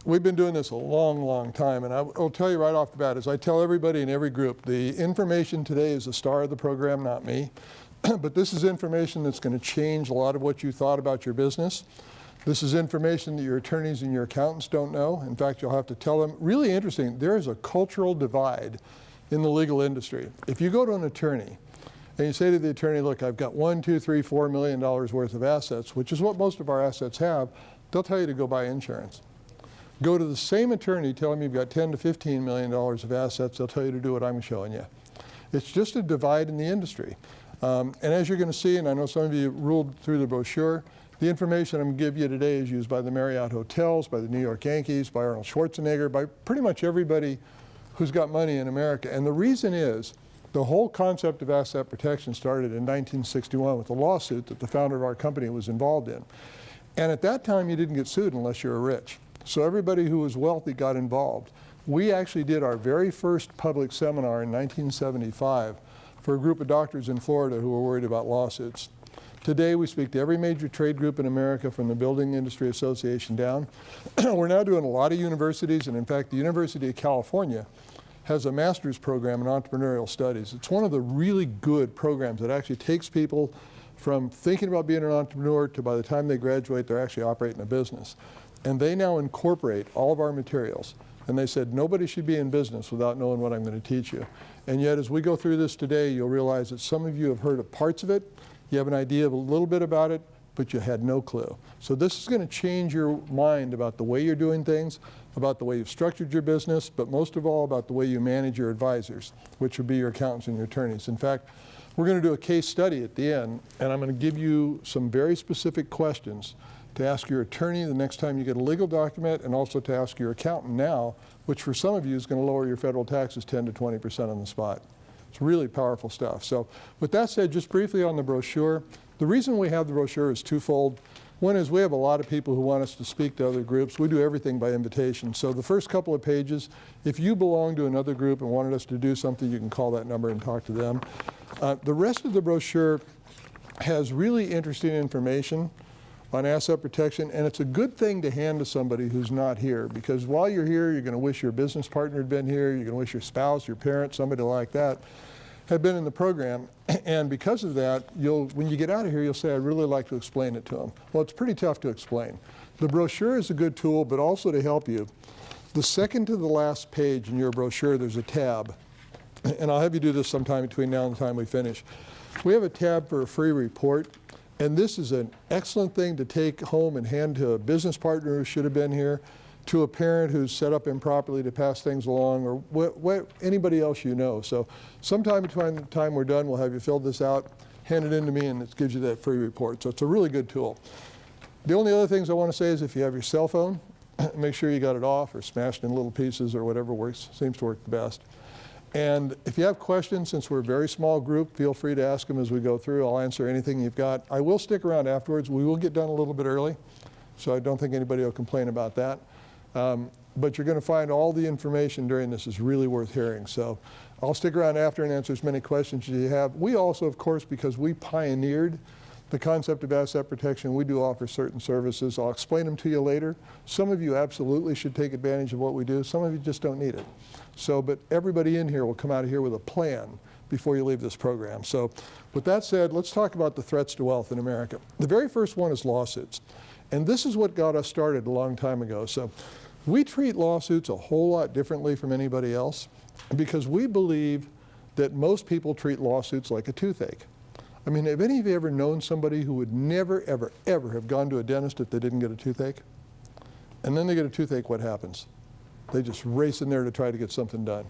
we've been doing this a long, long time, and I'll tell you right off the bat, as I tell everybody in every group, the information today is the star of the program, not me. But this is information that's going to change a lot of what you thought about your business. This is information that your attorneys and your accountants don't know. In fact, you'll have to tell them. Really interesting, there is a cultural divide in the legal industry. If you go to an attorney and you say to the attorney, look, I've got $1, $2, $3, $4 million worth of assets, which is what most of our assets have, they'll tell you to go buy insurance. Go to the same attorney, tell him you've got $10 to $15 million of assets, they'll tell you to do what I'm showing you. It's just a divide in the industry. And as you're going to see, and I know some of you ruled through the brochure, the information I'm going to give you today is used by the Marriott Hotels, by the New York Yankees, by Arnold Schwarzenegger, by pretty much everybody who's got money in America. And the reason is, the whole concept of asset protection started in 1961 with a lawsuit that the founder of our company was involved in. And at that time, you didn't get sued unless you were rich. So everybody who was wealthy got involved. We actually did our very first public seminar in 1975 for a group of doctors in Florida who were worried about lawsuits. Today, we speak to every major trade group in America from the Building Industry Association down. We're now doing a lot of universities, and in fact, the University of California has a master's program in entrepreneurial studies. It's one of the really good programs that actually takes people from thinking about being an entrepreneur to by the time they graduate, they're actually operating a business. And they now incorporate all of our materials. And they said, nobody should be in business without knowing what I'm going to teach you. And yet, as we go through this today, you'll realize that some of you have heard of parts of it, you have an idea of a little bit about it, but you had no clue. So this is going to change your mind about the way you're doing things, about the way you've structured your business, but most of all about the way you manage your advisors, which would be your accountants and your attorneys. In fact, we're going to do a case study at the end, and I'm going to give you some very specific questions to ask your attorney the next time you get a legal document, and also to ask your accountant now, which for some of you is going to lower your federal taxes 10 to 20% on the spot. It's really powerful stuff. So with that said, just briefly on the brochure, the reason we have the brochure is twofold. One is we have a lot of people who want us to speak to other groups. We do everything by invitation. So the first couple of pages, if you belong to another group and wanted us to do something, you can call that number and talk to them. The rest of the brochure has really interesting information on asset protection, and it's a good thing to hand to somebody who's not here, because while you're here, you're going to wish your business partner had been here, you're going to wish your spouse, your parent, somebody like that had been in the program, and because of that, when you get out of here, you'll say, I'd really like to explain it to them. Well, it's pretty tough to explain. The brochure is a good tool, but also to help you. The second to the last page in your brochure, there's a tab, and I'll have you do this sometime between now and the time we finish. We have a tab for a free report. And this is an excellent thing to take home and hand to a business partner who should have been here, to a parent who's set up improperly to pass things along, or anybody else you know. So sometime between the time we're done, we'll have you fill this out, hand it in to me, and it gives you that free report. So it's a really good tool. The only other things I want to say is if you have your cell phone, make sure you got it off or smashed in little pieces or whatever seems to work the best. And if you have questions, since we're a very small group, feel free to ask them as we go through. I'll answer anything you've got. I will stick around afterwards. We will get done a little bit early, so I don't think anybody will complain about that. But you're going to find all the information during this is really worth hearing. So I'll stick around after and answer as many questions as you have. We also, of course, because we pioneered the concept of asset protection, we do offer certain services. I'll explain them to you later. Some of you absolutely should take advantage of what we do. Some of you just don't need it. So, but everybody in here will come out of here with a plan before you leave this program. So with that said, let's talk about the threats to wealth in America. The very first one is lawsuits. And this is what got us started a long time ago. So we treat lawsuits a whole lot differently from anybody else because we believe that most people treat lawsuits like a toothache. I mean, have any of you ever known somebody who would never, ever, ever have gone to a dentist if they didn't get a toothache? And then they get a toothache, what happens? They just race in there to try to get something done.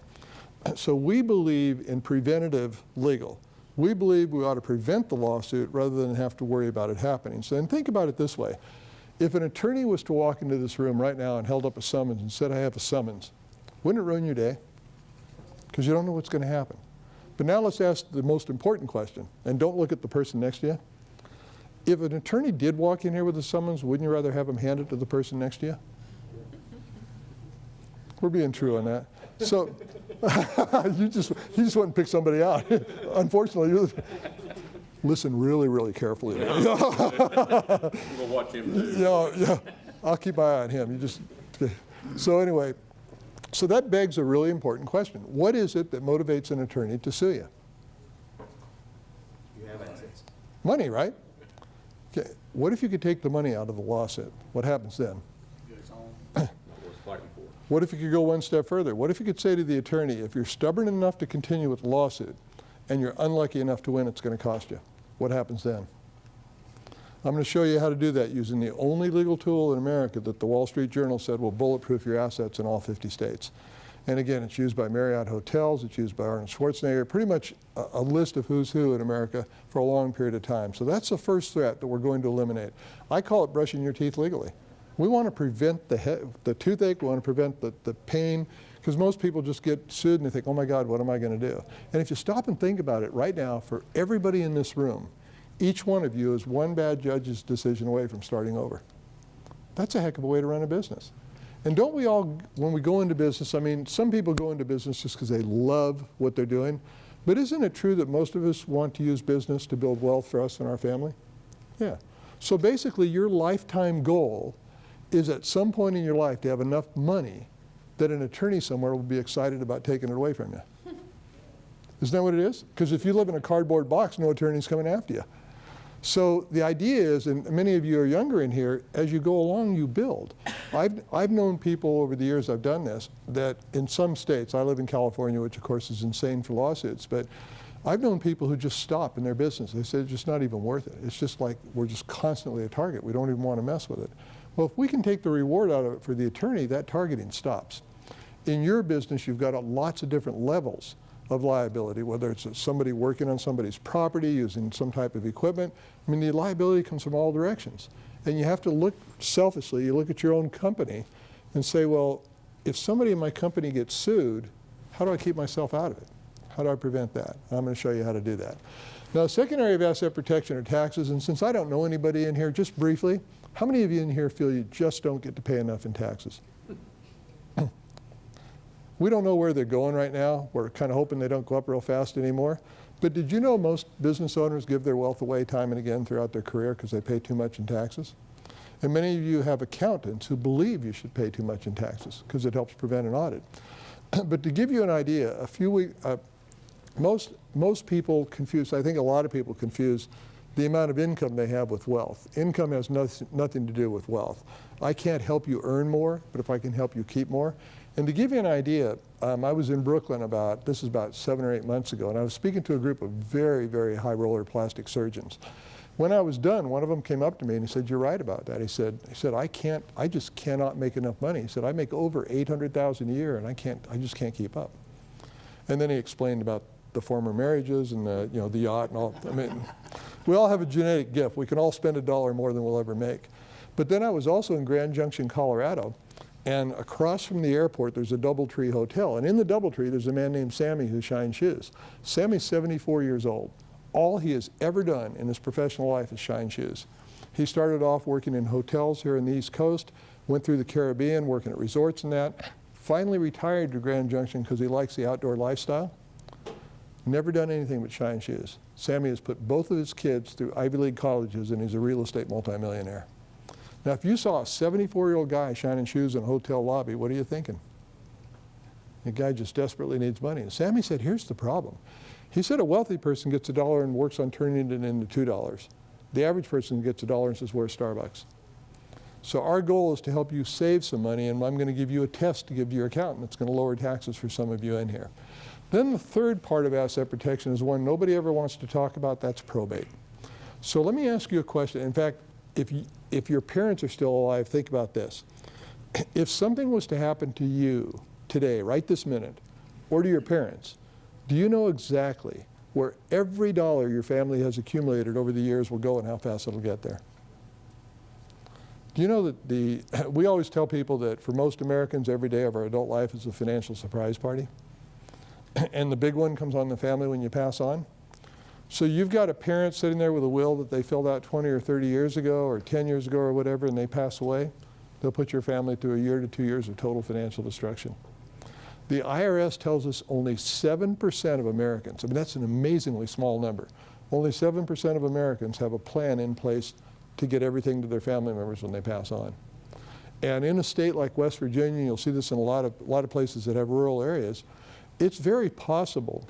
So we believe in preventative legal. We believe we ought to prevent the lawsuit rather than have to worry about it happening. So then think about it this way. If an attorney was to walk into this room right now and held up a summons and said, I have a summons, wouldn't it ruin your day? Because you don't know what's going to happen. But now let's ask the most important question, and don't look at the person next to you. If an attorney did walk in here with a summons, wouldn't you rather have him hand it to the person next to you? We're being true on that. So you just went and picked somebody out. Unfortunately, listen really, really carefully. We'll watch him. Yeah, I'll keep my eye on him. So anyway, so that begs a really important question. What is it that motivates an attorney to sue you? You have assets. Money, right? Okay. What if you could take the money out of the lawsuit? What happens then? What if you could go one step further? What if you could say to the attorney, if you're stubborn enough to continue with the lawsuit and you're unlucky enough to win, it's going to cost you? What happens then? I'm going to show you how to do that using the only legal tool in America that the Wall Street Journal said will bulletproof your assets in all 50 states. And again, it's used by Marriott Hotels, it's used by Arnold Schwarzenegger, pretty much a list of who's who in America for a long period of time. So that's the first threat that we're going to eliminate. I call it brushing your teeth legally. We want to prevent the toothache, we want to prevent the pain, because most people just get sued and they think, oh my God, what am I going to do? And if you stop and think about it right now, for everybody in this room, each one of you is one bad judge's decision away from starting over. That's a heck of a way to run a business. And don't we all, when we go into business, I mean, some people go into business just because they love what they're doing, but isn't it true that most of us want to use business to build wealth for us and our family? Yeah. So basically your lifetime goal is at some point in your life to have enough money that an attorney somewhere will be excited about taking it away from you. Isn't that what it is? Because if you live in a cardboard box, no attorney's coming after you. So the idea is, and many of you are younger in here, as you go along, you build. I've known people over the years I've done this, that in some states, I live in California, which of course is insane for lawsuits, but I've known people who just stop in their business. They say it's just not even worth it. It's just like we're just constantly a target. We don't even want to mess with it. Well, if we can take the reward out of it for the attorney, that targeting stops. In your business, you've got lots of different levels of liability, whether it's somebody working on somebody's property, using some type of equipment. I mean, the liability comes from all directions. And you have to look selfishly, you look at your own company and say, well, if somebody in my company gets sued, how do I keep myself out of it? How do I prevent that? I'm going to show you how to do that. Now, the second area of asset protection are taxes, and since I don't know anybody in here, just briefly, how many of you in here feel you just don't get to pay enough in taxes? We don't know where they're going right now. We're kind of hoping they don't go up real fast anymore. But did you know most business owners give their wealth away time and again throughout their career because they pay too much in taxes? And many of you have accountants who believe you should pay too much in taxes because it helps prevent an audit. But to give you an idea, most people confuse, I think a lot of people confuse the amount of income they have with wealth. Income has nothing to do with wealth. I can't help you earn more, but if I can help you keep more. And to give you an idea, I was in Brooklyn this is about 7 or 8 months ago, and I was speaking to a group of very, very high roller plastic surgeons. When I was done, one of them came up to me and he said, you're right about that. He said, I just cannot make enough money. He said, I make over $800,000 a year and I just can't keep up. And then he explained about the former marriages and the yacht and all. I mean, we all have a genetic gift. We can all spend $1 more than we'll ever make. But then I was also in Grand Junction, Colorado, and across from the airport there's a DoubleTree hotel. And in the DoubleTree there's a man named Sammy who shines shoes. Sammy's 74 years old. All he has ever done in his professional life is shine shoes. He started off working in hotels here in the East Coast, went through the Caribbean, working at resorts and that, finally retired to Grand Junction because he likes the outdoor lifestyle. Never done anything but shine shoes. Sammy has put both of his kids through Ivy League colleges and he's a real estate multimillionaire. Now, if you saw a 74-year-old guy shining shoes in a hotel lobby, what are you thinking? The guy just desperately needs money. And Sammy said, here's the problem. He said a wealthy person gets $1 and works on turning it into $2. The average person gets $1 and says, where's Starbucks? So our goal is to help you save some money, and I'm going to give you a test to give to your accountant that's going to lower taxes for some of you in here. Then the third part of asset protection is one nobody ever wants to talk about, that's probate. So let me ask you a question. In fact, if your parents are still alive, think about this. If something was to happen to you today, right this minute, or to your parents, do you know exactly where every dollar your family has accumulated over the years will go and how fast it'll get there? Do you know that we always tell people that for most Americans, every day of our adult life is a financial surprise party? And the big one comes on the family when you pass on? So you've got a parent sitting there with a will that they filled out 20 or 30 years ago or 10 years ago or whatever, and they pass away. They'll put your family through 1 year to 2 years of total financial destruction. The IRS tells us only 7% of Americans, I mean that's an amazingly small number, only 7% of Americans have a plan in place to get everything to their family members when they pass on. And in a state like West Virginia, you'll see this in a lot of places that have rural areas, it's very possible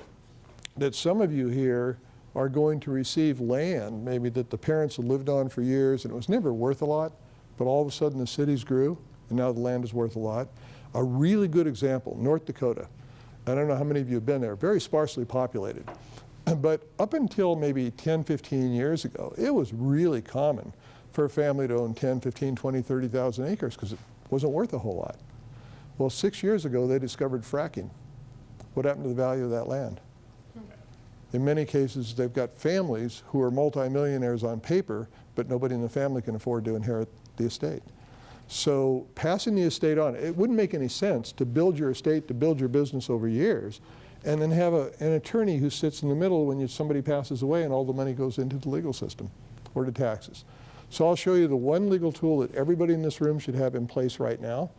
that some of you here are going to receive land, maybe that the parents had lived on for years and it was never worth a lot, but all of a sudden the cities grew and now the land is worth a lot. A really good example, North Dakota. I don't know how many of you have been there, very sparsely populated. But up until maybe 10, 15 years ago, it was really common for a family to own 10, 15, 20, 30,000 acres because it wasn't worth a whole lot. Well, 6 years ago, they discovered fracking. What happened to the value of that land? In many cases, they've got families who are multimillionaires on paper, but nobody in the family can afford to inherit the estate. So passing the estate on, it wouldn't make any sense to build your estate, to build your business over years, and then have an attorney who sits in the middle when somebody passes away and all the money goes into the legal system or to taxes. So I'll show you the one legal tool that everybody in this room should have in place right now.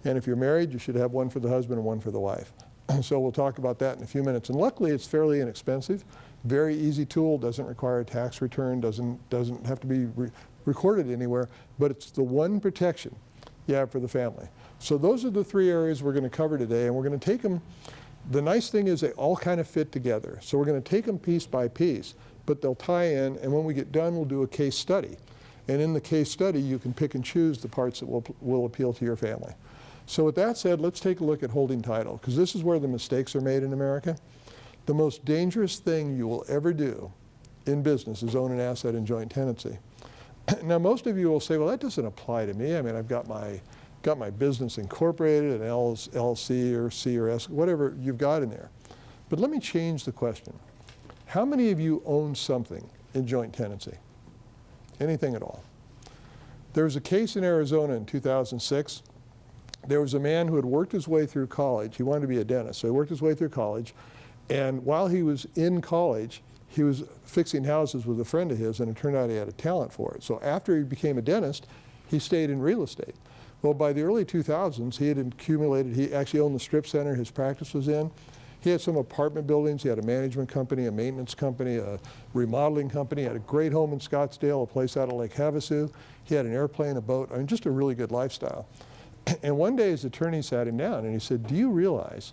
And if you're married, you should have one for the husband and one for the wife. So we'll talk about that in a few minutes. And luckily, it's fairly inexpensive. Very easy tool, doesn't require a tax return, doesn't have to be recorded anywhere, but it's the one protection you have for the family. So those are the three areas we're going to cover today, and we're going to take them. The nice thing is they all kind of fit together. So we're going to take them piece by piece, but they'll tie in, and when we get done, we'll do a case study. And in the case study, you can pick and choose the parts that will appeal to your family. So with that said, let's take a look at holding title, because this is where the mistakes are made in America. The most dangerous thing you will ever do in business is own an asset in joint tenancy. Now, most of you will say, well, that doesn't apply to me. I mean, I've got my business incorporated, an LLC or C or S, whatever you've got in there. But let me change the question. How many of you own something in joint tenancy? Anything at all? There was a case in Arizona in 2006. There was a man who had worked his way through college. He wanted to be a dentist, so he worked his way through college. And while he was in college, he was fixing houses with a friend of his, and it turned out he had a talent for it. So after he became a dentist, he stayed in real estate. Well, by the early 2000s, he had accumulated, he actually owned the strip center his practice was in. He had some apartment buildings. He had a management company, a maintenance company, a remodeling company. He had a great home in Scottsdale, a place out of Lake Havasu. He had an airplane, a boat. I mean, just a really good lifestyle. And one day his attorney sat him down and he said, do you realize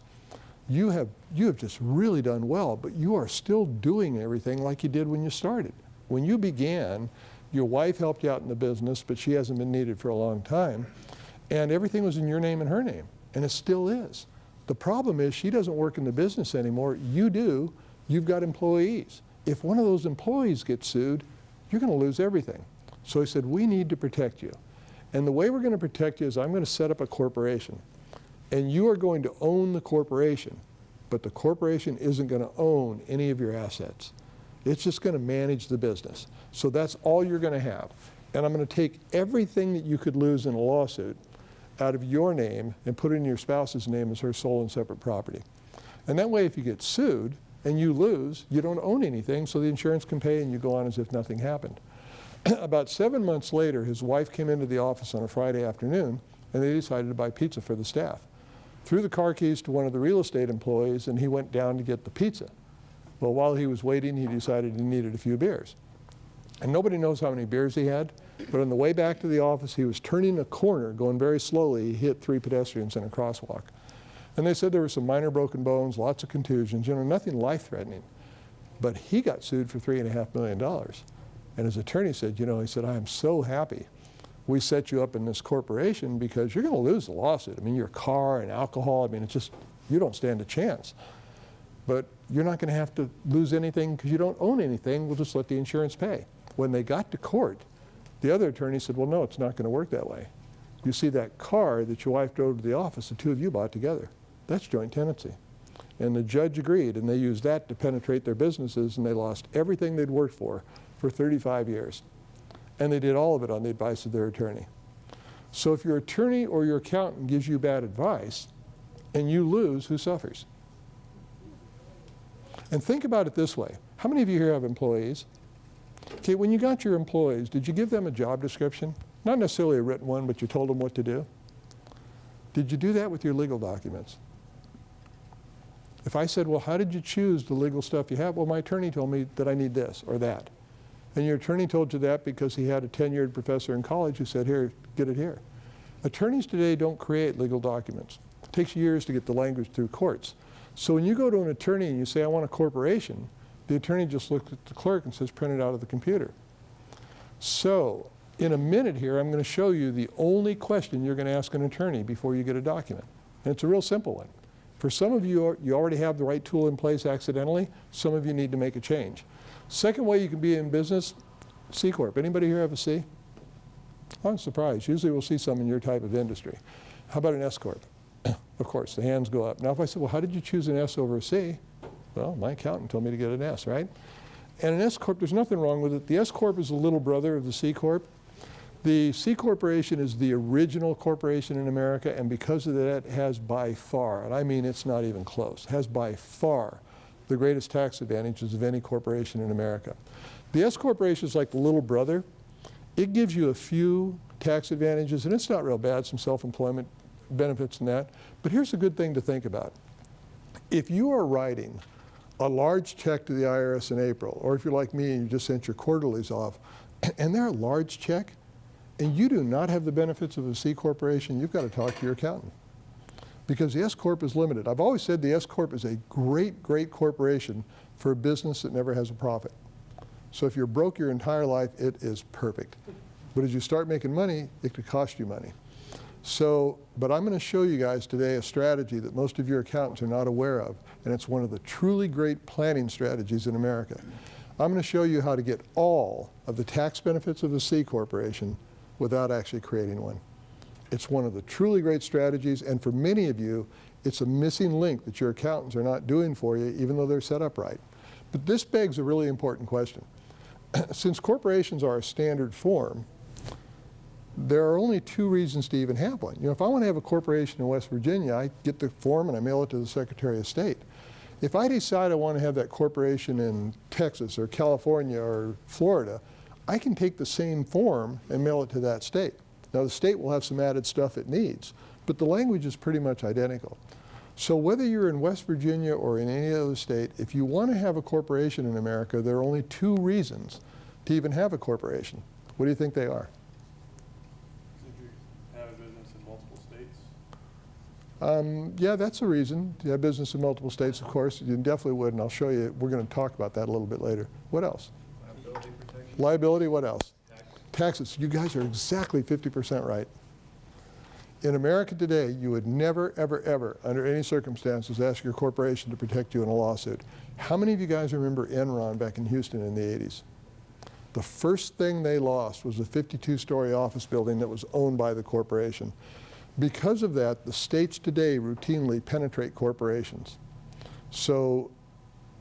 you have just really done well, but you are still doing everything like you did when you started. When you began, your wife helped you out in the business, but she hasn't been needed for a long time. And everything was in your name and her name, and it still is. The problem is she doesn't work in the business anymore. You do. You've got employees. If one of those employees gets sued, you're going to lose everything. So he said, we need to protect you. And the way we're going to protect you is I'm going to set up a corporation. And you are going to own the corporation, but the corporation isn't going to own any of your assets. It's just going to manage the business. So that's all you're going to have. And I'm going to take everything that you could lose in a lawsuit out of your name and put it in your spouse's name as her sole and separate property. And that way, if you get sued and you lose, you don't own anything, so the insurance can pay and you go on as if nothing happened. About 7 months later, his wife came into the office on a Friday afternoon, and they decided to buy pizza for the staff. Threw the car keys to one of the real estate employees, and he went down to get the pizza. Well, while he was waiting, he decided he needed a few beers. And nobody knows how many beers he had, but on the way back to the office, he was turning a corner, going very slowly. He hit 3 pedestrians in a crosswalk. And they said there were some minor broken bones, lots of contusions, nothing life-threatening. But he got sued for $3.5 million. And his attorney said, he said, I am so happy we set you up in this corporation because you're going to lose the lawsuit. I mean, your car and alcohol, I mean, it's just, you don't stand a chance. But you're not going to have to lose anything because you don't own anything. We'll just let the insurance pay. When they got to court, the other attorney said, well, no, it's not going to work that way. You see, that car that your wife drove to the office, the two of you bought together. That's joint tenancy. And the judge agreed, and they used that to penetrate their businesses, and they lost everything they'd worked for 35 years. And they did all of it on the advice of their attorney. So if your attorney or your accountant gives you bad advice and you lose, who suffers? And think about it this way. How many of you here have employees? Okay, when you got your employees, did you give them a job description? Not necessarily a written one, but you told them what to do. Did you do that with your legal documents? If I said, well, how did you choose the legal stuff you have? Well, my attorney told me that I need this or that. And your attorney told you that because he had a tenured professor in college who said, here, get it here. Attorneys today don't create legal documents. It takes years to get the language through courts. So when you go to an attorney and you say, I want a corporation, the attorney just looks at the clerk and says, print it out of the computer. So in a minute here, I'm going to show you the only question you're going to ask an attorney before you get a document. And it's a real simple one. For some of you, you already have the right tool in place accidentally. Some of you need to make a change. Second way you can be in business, C Corp. Anybody here have a C? I'm surprised. Usually we'll see some in your type of industry. How about an S Corp? Of course, the hands go up. Now if I said, well, how did you choose an S over a C? Well, my accountant told me to get an S, right? And an S Corp, there's nothing wrong with it. The S Corp is a little brother of the C Corp. The C Corporation is the original corporation in America, and because of that, it has by far, and I mean it's not even close, has by far the greatest tax advantages of any corporation in America. The S Corporation is like the little brother. It gives you a few tax advantages, and it's not real bad, some self-employment benefits and that. But here's a good thing to think about. If you are writing a large check to the IRS in April, or if you're like me and you just sent your quarterlies off, and they're a large check, and you do not have the benefits of a C Corporation, you've got to talk to your accountant. Because the S Corp is limited. I've always said the S Corp is a great, great corporation for a business that never has a profit. So if you're broke your entire life, it is perfect. But as you start making money, it could cost you money. So, but I'm going to show you guys today a strategy that most of your accountants are not aware of, and it's one of the truly great planning strategies in America. I'm going to show you how to get all of the tax benefits of a C Corporation without actually creating one. It's one of the truly great strategies, and for many of you, it's a missing link that your accountants are not doing for you, even though they're set up right. But this begs a really important question. Since corporations are a standard form, there are only two reasons to even have one. You know, if I want to have a corporation in West Virginia, I get the form and I mail it to the Secretary of State. If I decide I want to have that corporation in Texas or California or Florida, I can take the same form and mail it to that state. Now the state will have some added stuff it needs, but the language is pretty much identical. So whether you're in West Virginia or in any other state, if you want to have a corporation in America, there are only two reasons to even have a corporation. What do you think they are? If you have a business in multiple states? Yeah, that's a reason. To have business in multiple states, of course. You definitely would, and I'll show you. We're going to talk about that a little bit later. What else? Liability protection. Liability, what else? Taxes. Taxes. You guys are exactly 50% right. In America today, you would never, ever, ever, under any circumstances, ask your corporation to protect you in a lawsuit. How many of you guys remember Enron back in Houston in the 80s? The first thing they lost was a 52-story office building that was owned by the corporation. Because of that, the states today routinely penetrate corporations. So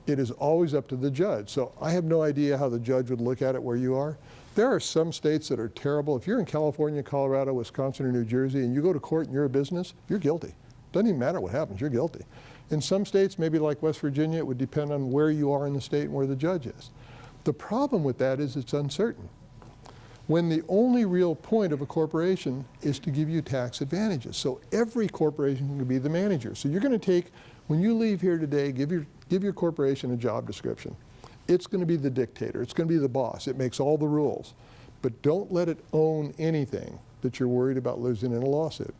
it is always up to the judge. So I have no idea how the judge would look at it where you are. There are some states that are terrible. If you're in California, Colorado, Wisconsin, or New Jersey, and you go to court and you're a business, you're guilty. Doesn't even matter what happens, you're guilty. In some states, maybe like West Virginia, it would depend on where you are in the state and where the judge is. The problem with that is it's uncertain. When the only real point of a corporation is to give you tax advantages. So every corporation can be the manager. So you're going to take, when you leave here today, give your corporation a job description. It's going to be the dictator. It's going to be the boss. It makes all the rules. But don't let it own anything that you're worried about losing in a lawsuit.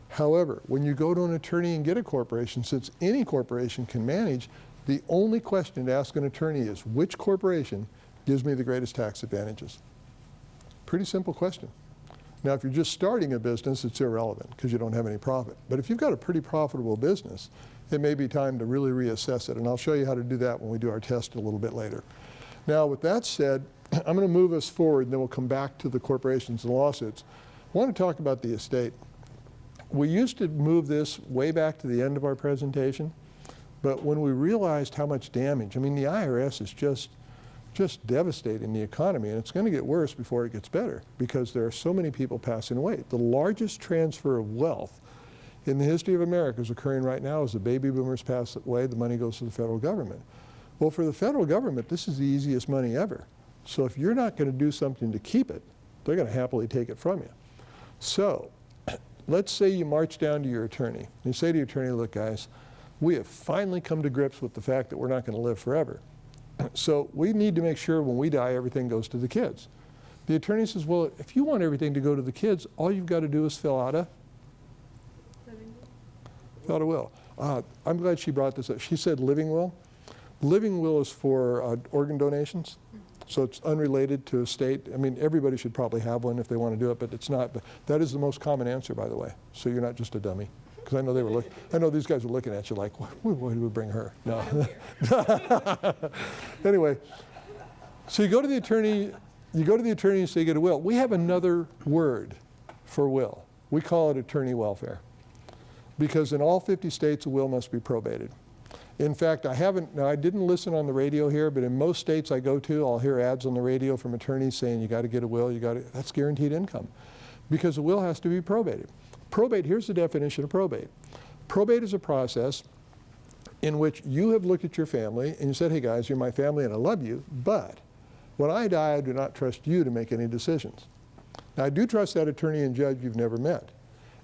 However, when you go to an attorney and get a corporation, since any corporation can manage, the only question to ask an attorney is, which corporation gives me the greatest tax advantages? Pretty simple question. Now, if you're just starting a business, it's irrelevant because you don't have any profit. But if you've got a pretty profitable business, it may be time to really reassess it. And I'll show you how to do that when we do our test a little bit later. Now, with that said, I'm going to move us forward, and then we'll come back to the corporations and lawsuits. I want to talk about the estate. We used to move this way back to the end of our presentation, but when we realized how much damage, I mean, the IRS is just devastating the economy, and it's going to get worse before it gets better because there are so many people passing away. The largest transfer of wealth in the history of America is occurring right now as the baby boomers pass away, the money goes to the federal government. Well, for the federal government, this is the easiest money ever. So if you're not going to do something to keep it, they're going to happily take it from you. So let's say you march down to your attorney. And you say to your attorney, look, guys, we have finally come to grips with the fact that we're not going to live forever. So we need to make sure when we die, everything goes to the kids. The attorney says, well, if you want everything to go to the kids, all you've got to do is fill out a will. I'm glad she brought this up. She said living will. Living will is for organ donations, so it's unrelated to a state. I mean, everybody should probably have one if they want to do it, but it's not. But that is the most common answer, by the way. So you're not just a dummy. Because I know they were I know these guys were looking at you like, why do we bring her? No. Anyway, so you go to the attorney. You go to the attorney and say you get a will. We have another word for will. We call it attorney welfare. Because in all 50 states, a will must be probated. In fact, I didn't listen on the radio here, but in most states I go to, I'll hear ads on the radio from attorneys saying you got to get a will, that's guaranteed income. Because a will has to be probated. Probate, here's the definition of probate. Probate is a process in which you have looked at your family and you said, hey guys, you're my family and I love you, but when I die, I do not trust you to make any decisions. Now, I do trust that attorney and judge you've never met.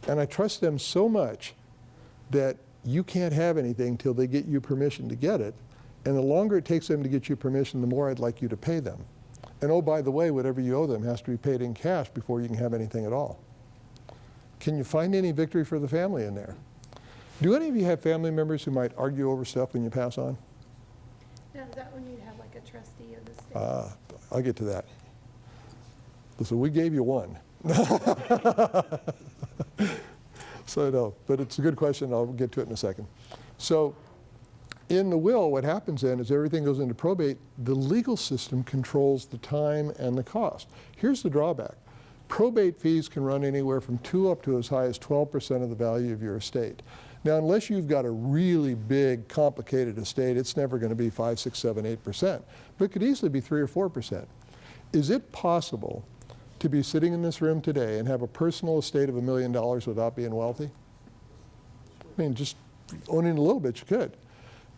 And I trust them so much that you can't have anything till they get you permission to get it. And the longer it takes them to get you permission, the more I'd like you to pay them. And oh, by the way, whatever you owe them has to be paid in cash before you can have anything at all. Can you find any victory for the family in there? Do any of you have family members who might argue over stuff when you pass on? Now, is that when you have like a trustee of the state? I'll get to that. So we gave you one. So no, but it's a good question. I'll get to it in a second. So in the will, what happens then is everything goes into probate. The legal system controls the time and the cost. Here's the drawback. Probate fees can run anywhere from 2 up to as high as 12% of the value of your estate. Now, unless you've got a really big, complicated estate, it's never going to be 5, 6, 7, 8%, but it could easily be 3 or 4%. Is it possible to be sitting in this room today and have a personal estate of $1 million without being wealthy? I mean, just owning a little bit, you could.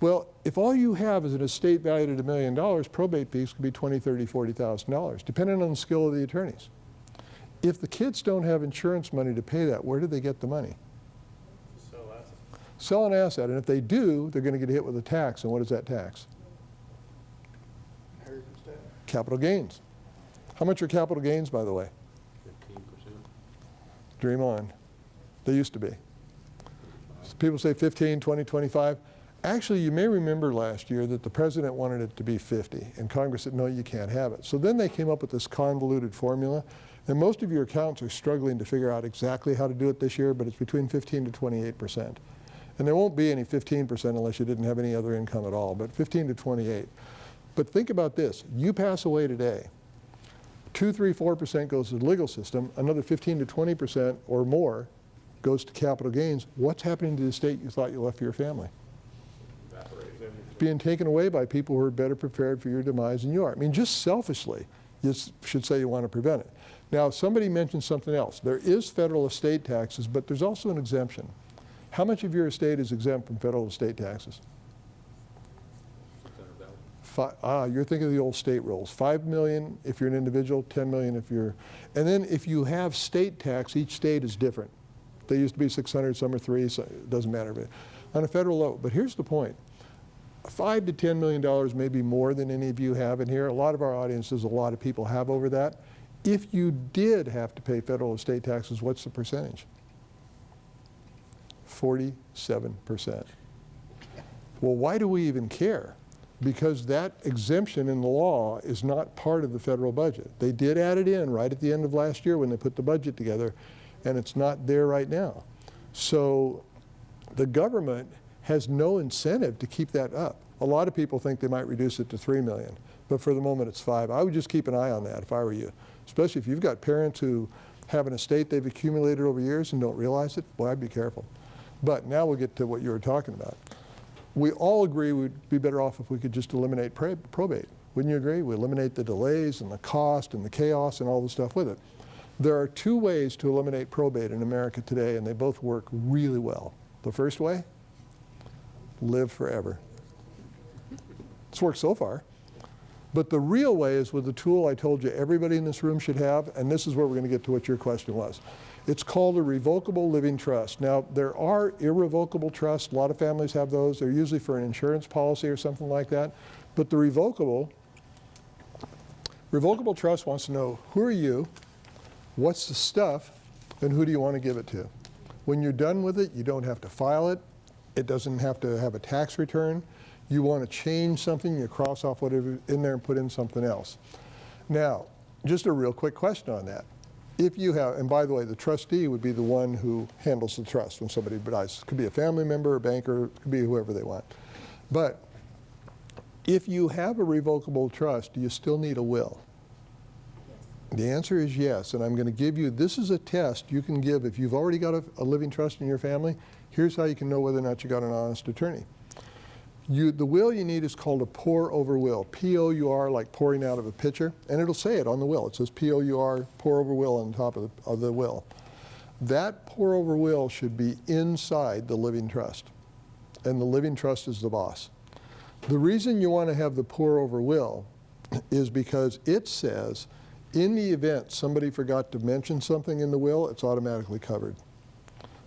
Well, if all you have is an estate valued at $1 million, probate fees could be $20,000, $30,000, $40,000, depending on the skill of the attorneys. If the kids don't have insurance money to pay that, where do they get the money? Sell assets. Sell an asset, and if they do, they're going to get hit with a tax. And what is that tax? Inheritance tax. Capital gains. How much are capital gains, by the way? 15%. Dream on. They used to be. People say 15, 20, 25. Actually, you may remember last year that the president wanted it to be 50, and Congress said, no, you can't have it. So then they came up with this convoluted formula, and most of your accountants are struggling to figure out exactly how to do it this year, but it's between 15 to 28%. And there won't be any 15% unless you didn't have any other income at all, but 15 to 28. But think about this. You pass away today. 2, 3, 4% goes to the legal system. Another 15 to 20% or more goes to capital gains. What's happening to the estate you thought you left for your family? It's being taken away by people who are better prepared for your demise than you are. I mean, just selfishly, you should say you want to prevent it. Now, somebody mentioned something else. There is federal estate taxes, but there's also an exemption. How much of your estate is exempt from federal estate taxes? You're thinking of the old state rules. 5 million if you're an individual, 10 million if you're, and then if you have state tax, each state is different. They used to be 600, some are 3, so it doesn't matter. But on a federal level, but here's the point. $5 to $10 million may be more than any of you have in here. A lot of our audiences, a lot of people have over that. If you did have to pay federal estate taxes, what's the percentage? 47%. Well, why do we even care? Because that exemption in the law is not part of the federal budget. They did add it in right at the end of last year when they put the budget together, and it's not there right now. So the government has no incentive to keep that up. A lot of people think they might reduce it to 3 million, but for the moment it's 5. I would just keep an eye on that if I were you, especially if you've got parents who have an estate they've accumulated over years and don't realize it. Boy, I'd be careful. But now we'll get to what you were talking about. We all agree we'd be better off if we could just eliminate probate. Wouldn't you agree? We eliminate the delays and the cost and the chaos and all the stuff with it. There are 2 ways to eliminate probate in America today, and they both work really well. The first way, live forever. It's worked so far. But the real way is with the tool I told you everybody in this room should have, and this is where we're going to get to what your question was. It's called a revocable living trust. Now, there are irrevocable trusts. A lot of families have those. They're usually for an insurance policy or something like that. But the revocable Revocable trust wants to know who are you, what's the stuff, and who do you want to give it to. When you're done with it, you don't have to file it. It doesn't have to have a tax return. You want to change something, you cross off whatever in there and put in something else. Now, just a real quick question on that. If you have, and by the way, the trustee would be the one who handles the trust when somebody dies. It could be a family member, a banker, it could be whoever they want. But if you have a revocable trust, do you still need a will? The answer is yes, and I'm going to give you, this is a test you can give if you've already got a living trust in your family. Here's how you can know whether or not you got an honest attorney. The will you need is called a pour-over will, P-O-U-R, like pouring out of a pitcher, and it'll say it on the will. It says P-O-U-R, pour-over will on top of the will. That pour-over will should be inside the living trust, and the living trust is the boss. The reason you want to have the pour-over will is because it says, in the event somebody forgot to mention something in the will, it's automatically covered.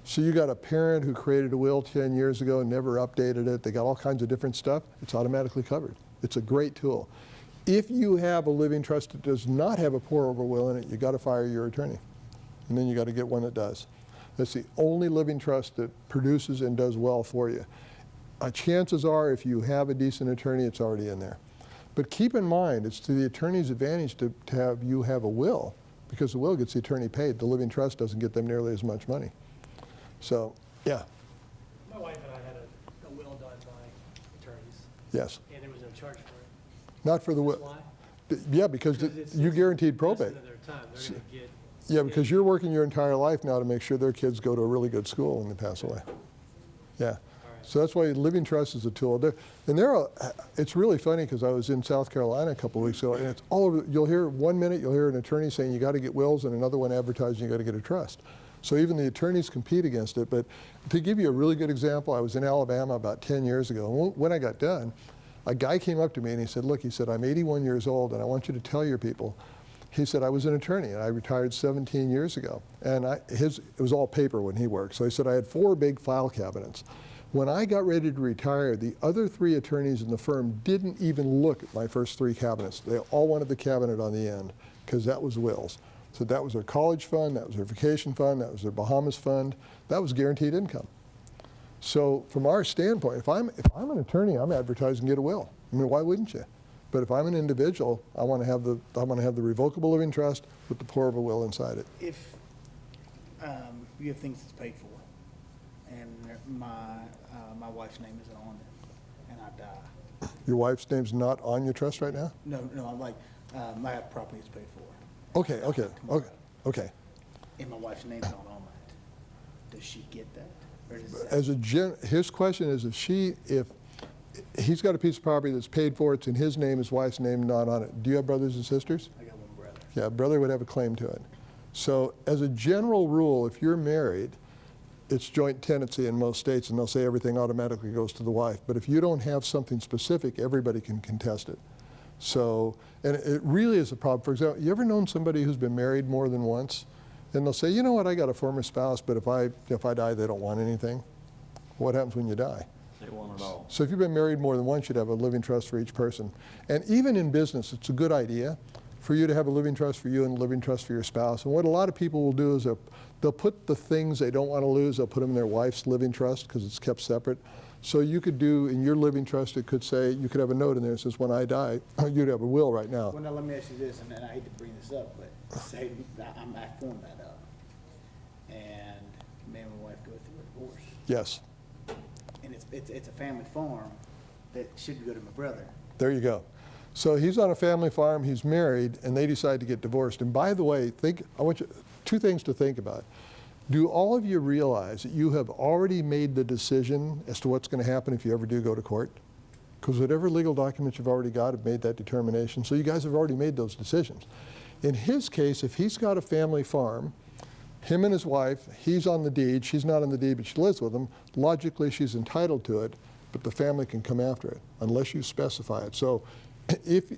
So you got a parent who created a will 10 years ago and never updated it. They got all kinds of different stuff. It's automatically covered. It's a great tool. If you have a living trust that does not have a pour-over will in it, you got to fire your attorney. And then you got to get one that does. That's the only living trust that produces and does well for you. Chances are, if you have a decent attorney, it's already in there. But keep in mind, it's to the attorney's advantage to have you have a will, because the will gets the attorney paid. The living trust doesn't get them nearly as much money. So, yeah. My wife and I had a will done by attorneys, Yes. and there was no charge for it. Not for the will. Why? Yeah, because you guaranteed probate. Most of their time, they're going to get. Yeah, because you're working your entire life now to make sure their kids go to a really good school when they pass away. Yeah. So that's why living trust is a tool. It's really funny because I was in South Carolina a couple of weeks ago, and it's all over. You'll hear 1 minute, you'll hear an attorney saying you got to get wills, and another one advertising you got to get a trust. So even the attorneys compete against it. But to give you a really good example, I was in Alabama about 10 years ago. And when I got done, a guy came up to me and he said, look, he said, I'm 81 years old, and I want you to tell your people. He said, I was an attorney, and I retired 17 years ago. And it was all paper when he worked. So he said, I had 4 big file cabinets. When I got ready to retire, the other 3 attorneys in the firm didn't even look at my first 3 cabinets. They all wanted the cabinet on the end, because that was wills. So that was their college fund, that was their vacation fund, that was their Bahamas fund. That was guaranteed income. So from our standpoint, if I'm an attorney, I'm advertising get a will. I mean, why wouldn't you? But if I'm an individual, I want to have the revocable living trust with the pour of a will inside it. If you have things that's paid for, and my wife's name isn't on it, and I die. Your wife's name's not on your trust right now? No, I'm like, my property is paid for. Okay. Okay. And my wife's name's not on that. Does she get that? Or does that His question is if he's got a piece of property that's paid for, it's in his name, his wife's name not on it. Do you have brothers and sisters? I got one brother. Yeah, a brother would have a claim to it. So as a general rule, if you're married, it's joint tenancy in most states, and they'll say everything automatically goes to the wife. But if you don't have something specific, everybody can contest it. So, and it really is a problem. For example, you ever known somebody who's been married more than once? And they'll say, you know what, I got a former spouse, but if I die, they don't want anything. What happens when you die? They want it all. So if you've been married more than once, you'd have a living trust for each person. And even in business, it's a good idea for you to have a living trust for you and a living trust for your spouse. And what a lot of people will do is they'll put the things they don't want to lose, they'll put them in their wife's living trust because it's kept separate. So you could do, in your living trust, it could say, you could have a note in there that says, when I die, you'd have a will right now. Well, now let me ask you this, and I hate to bring this up, but say I formed that up, and me and my wife go through a divorce, Yes, and it's a family farm that should go to my brother. there you go. So he's on a family farm, he's married, and they decide to get divorced. And by the way, I want you, 2 things to think about. Do all of you realize that you have already made the decision as to what's going to happen if you ever do go to court? Because whatever legal documents you've already got have made that determination. So you guys have already made those decisions. In his case, if he's got a family farm, him and his wife, he's on the deed, she's not on the deed, but she lives with him, logically she's entitled to it, but the family can come after it unless you specify it. So if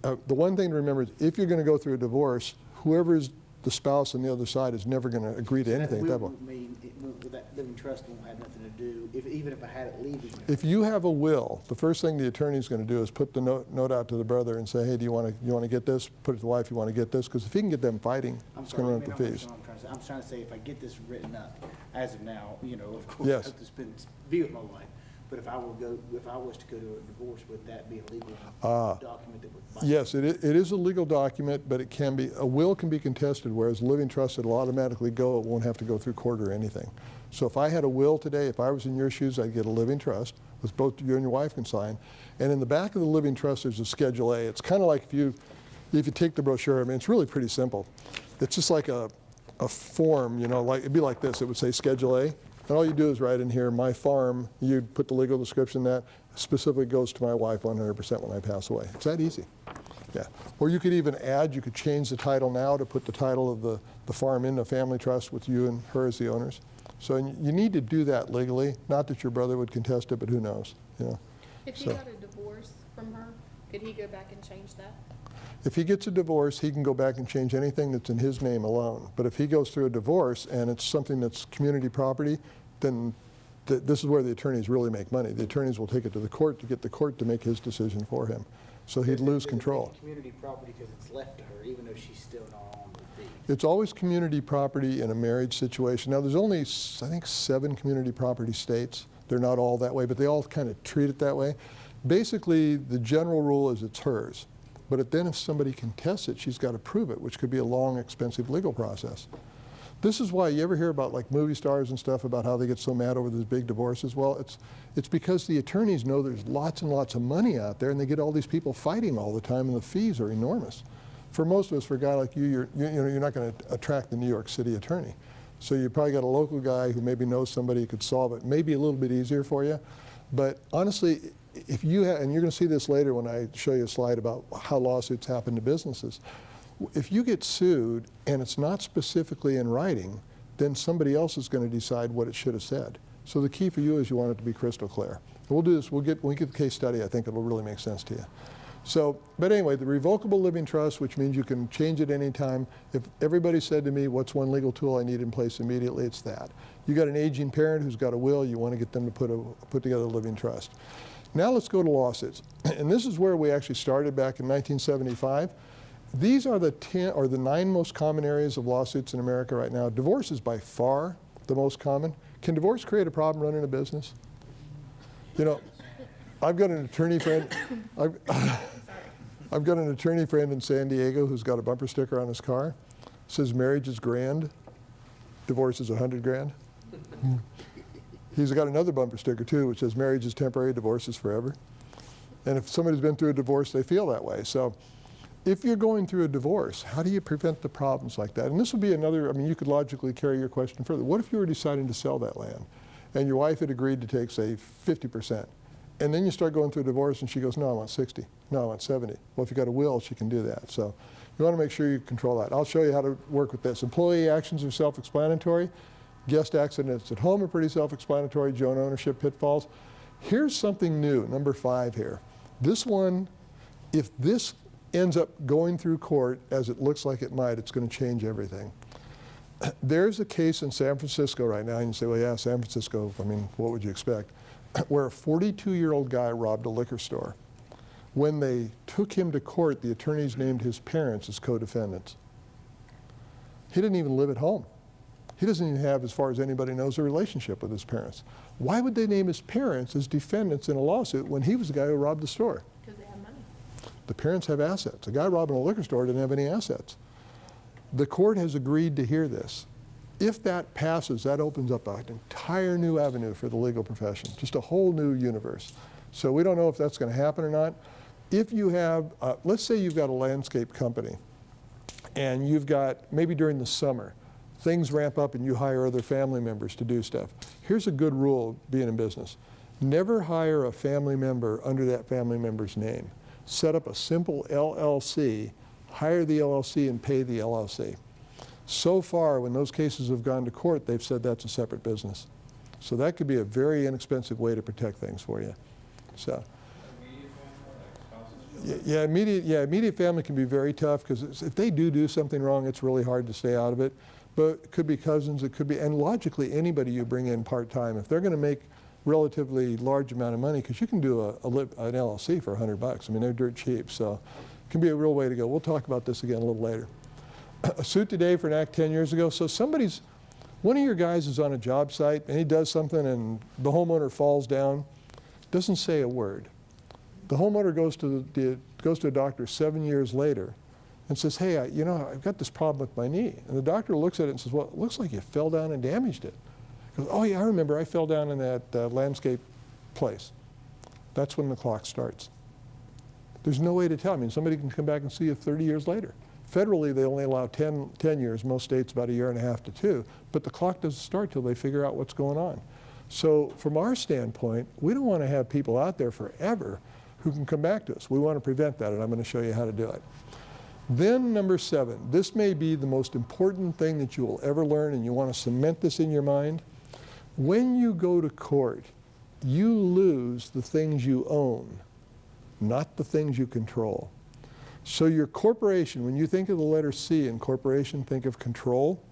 the one thing to remember is if you're going to go through a divorce, whoever's the spouse on the other side is never going to agree to anything at that point. That living trust won't have nothing to do, even if I had it leaving. If you have a will, the first thing the attorney's going to do is put the note out to the brother and say, hey, do you want to get this? Put it to the wife, you want to get this? Because if he can get them fighting, it's going to run up the fees. I'm trying to say, if I get this written up, as of now, of course, Yes. I have to be with my wife. But if I was to go to a divorce, would that be a legal document that would bind? Yes, it is a legal document, but a will can be contested, whereas a living trust, it'll automatically go. It won't have to go through court or anything. So if I had a will today, if I was in your shoes, I'd get a living trust, which both you and your wife can sign. And in the back of the living trust, there's a Schedule A. It's kind of like if you take the brochure, I mean, it's really pretty simple. It's just like a form, like it'd be like this. It would say Schedule A. And all you do is write in here, my farm, you'd put the legal description that specifically goes to my wife 100% when I pass away. It's that easy. Yeah. Or you could even add, you could change the title now to put the title of the farm in a family trust with you and her as the owners. So you need to do that legally. Not that your brother would contest it, but who knows? If he got a divorce from her, could he go back and change that? If he gets a divorce, he can go back and change anything that's in his name alone. But if he goes through a divorce and it's something that's community property, then this is where the attorneys really make money. The attorneys will take it to the court to get the court to make his decision for him. So he'd lose control. Community property because it's left to her, even though she's still not on the deed. It's always community property in a marriage situation. Now, there's only, I think, 7 community property states. They're not all that way, but they all kind of treat it that way. Basically, the general rule is it's hers. But then if somebody contests it, she's got to prove it, which could be a long, expensive legal process. This is why you ever hear about like movie stars and stuff about how they get so mad over these big divorces. Well, it's because the attorneys know there's lots and lots of money out there, and they get all these people fighting all the time, and the fees are enormous. For most of us, for a guy like you, you're not going to attract the New York City attorney. So you probably got a local guy who maybe knows somebody who could solve it. Maybe a little bit easier for you. But honestly, if you have, and you're going to see this later when I show you a slide about how lawsuits happen to businesses. If you get sued and it's not specifically in writing, then somebody else is going to decide what it should have said. So the key for you is you want it to be crystal clear. And we'll do this. When we get the case study, I think it'll really make sense to you. So, but anyway, the revocable living trust, which means you can change it any time. If everybody said to me, what's one legal tool I need in place immediately, it's that. You got an aging parent who's got a will, you want to get them to put together a living trust. Now let's go to lawsuits. And this is where we actually started back in 1975. These are the 10 or the 9 most common areas of lawsuits in America right now. Divorce is by far the most common. Can divorce create a problem running a business? I've got an attorney friend. I've got an attorney friend in San Diego who's got a bumper sticker on his car. Says marriage is grand, divorce is 100 grand. He's got another bumper sticker too, which says marriage is temporary, divorce is forever. And if somebody's been through a divorce, they feel that way. So if you're going through a divorce, how do you prevent the problems like that? And this would be another, you could logically carry your question further. What if you were deciding to sell that land and your wife had agreed to take, say, 50%? And then you start going through a divorce and she goes, no, I want 60. No, I want 70. Well, if you've got a will, she can do that. So you want to make sure you control that. I'll show you how to work with this. Employee actions are self-explanatory. Guest accidents at home are pretty self-explanatory. Joint ownership pitfalls. Here's something new, number 5 here. This one, if this ends up going through court as it looks like it might, it's going to change everything. There's a case in San Francisco right now, and you say, well, yeah, San Francisco, what would you expect? Where a 42-year-old guy robbed a liquor store. When they took him to court, the attorneys named his parents as co-defendants. He didn't even live at home. He doesn't even have, as far as anybody knows, a relationship with his parents. Why would they name his parents as defendants in a lawsuit when he was the guy who robbed the store? Because they have money. The parents have assets. A guy robbing a liquor store didn't have any assets. The court has agreed to hear this. If that passes, that opens up an entire new avenue for the legal profession, just a whole new universe. So we don't know if that's going to happen or not. If you have, let's say you've got a landscape company, and you've got, maybe during the summer, things ramp up and you hire other family members to do stuff. Here's a good rule being in business. Never hire a family member under that family member's name. Set up a simple LLC, hire the LLC and pay the LLC. So far, when those cases have gone to court, they've said that's a separate business. So that could be a very inexpensive way to protect things for you. So, Yeah, immediate family can be very tough because if they do something wrong, it's really hard to stay out of it. But it could be cousins, it could be, and logically anybody you bring in part-time, if they're going to make relatively large amount of money, because you can do an LLC for $100. I mean, they're dirt cheap, so it can be a real way to go. We'll talk about this again a little later. A suit today for an act 10 years ago. So one of your guys is on a job site and he does something and the homeowner falls down, doesn't say a word. The homeowner goes to a doctor 7 years later and says, hey, I've got this problem with my knee. And the doctor looks at it and says, well, it looks like you fell down and damaged it. He goes, oh yeah, I remember, I fell down in that landscape place. That's when the clock starts. There's no way to tell. I mean, somebody can come back and see you 30 years later. Federally, they only allow 10 years, most states about 1.5 years to 2, but the clock doesn't start till they figure out what's going on. So from our standpoint, we don't want to have people out there forever who can come back to us. We want to prevent that, and I'm going to show you how to do it. Then number 7, this may be the most important thing that you will ever learn, and you want to cement this in your mind. When you go to court, you lose the things you own, not the things you control. So your corporation, when you think of the letter C in corporation, think of control.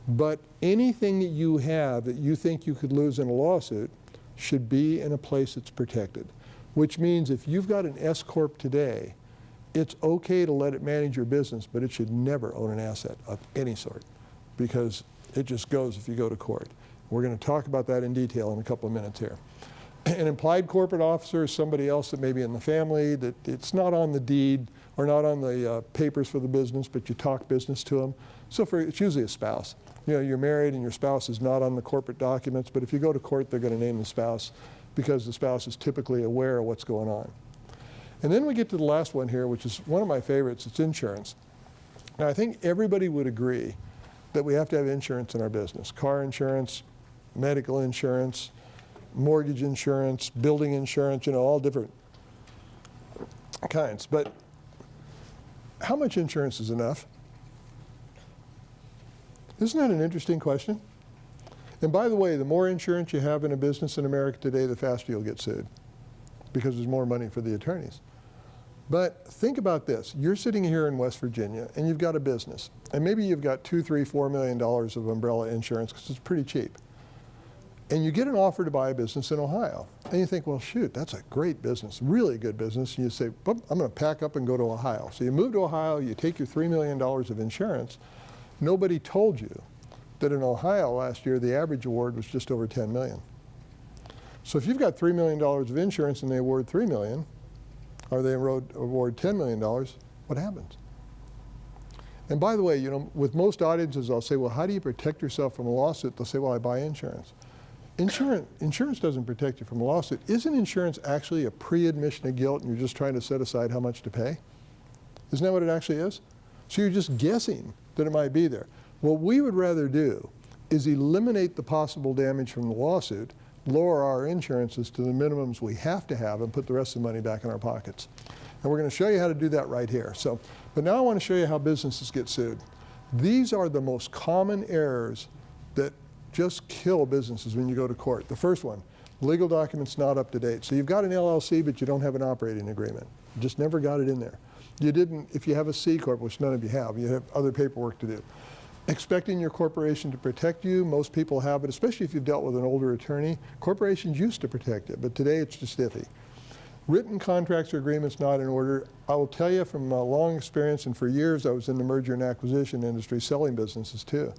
But anything that you have that you think you could lose in a lawsuit should be in a place that's protected. Which means if you've got an S Corp today, it's okay to let it manage your business, but it should never own an asset of any sort because it just goes if you go to court. We're going to talk about that in detail in a couple of minutes here. An implied corporate officer is somebody else that may be in the family, that it's not on the deed or not on the papers for the business, but you talk business to them. So it's usually a spouse. You're married and your spouse is not on the corporate documents, but if you go to court, they're going to name the spouse because the spouse is typically aware of what's going on. And then we get to the last one here, which is one of my favorites. It's insurance. Now, I think everybody would agree that we have to have insurance in our business. Car insurance, medical insurance, mortgage insurance, building insurance, all different kinds. But how much insurance is enough? Isn't that an interesting question? And by the way, the more insurance you have in a business in America today, the faster you'll get sued because there's more money for the attorneys. But think about this. You're sitting here in West Virginia and you've got a business. And maybe you've got $2, $3, $4 million of umbrella insurance because it's pretty cheap. And you get an offer to buy a business in Ohio. And you think, well, shoot, that's a great business, really good business. And you say, I'm going to pack up and go to Ohio. So you move to Ohio, you take your $3 million of insurance. Nobody told you that in Ohio last year, the average award was just over $10 million. So if you've got $3 million of insurance and they award $3 million, or they award $10 million, what happens? And by the way, with most audiences, I'll say, well, how do you protect yourself from a lawsuit? They'll say, well, I buy insurance. Insurance doesn't protect you from a lawsuit. Isn't insurance actually a pre-admission of guilt and you're just trying to set aside how much to pay? Isn't that what it actually is? So you're just guessing that it might be there. What we would rather do is eliminate the possible damage from the lawsuit, lower our insurances to the minimums we have to have, and put the rest of the money back in our pockets. And we're going to show you how to do that right here. But now I want to show you how businesses get sued. These are the most common errors that just kill businesses when you go to court. The first one, legal documents not up to date. So you've got an LLC, but you don't have an operating agreement. You just never got it in there. You didn't, if you have a C Corp, which none of you have other paperwork to do. Expecting your corporation to protect you, most people have it, especially if you've dealt with an older attorney. Corporations used to protect it, but today it's just iffy. Written contracts or agreements not in order. I will tell you from long experience, and for years I was in the merger and acquisition industry selling businesses too.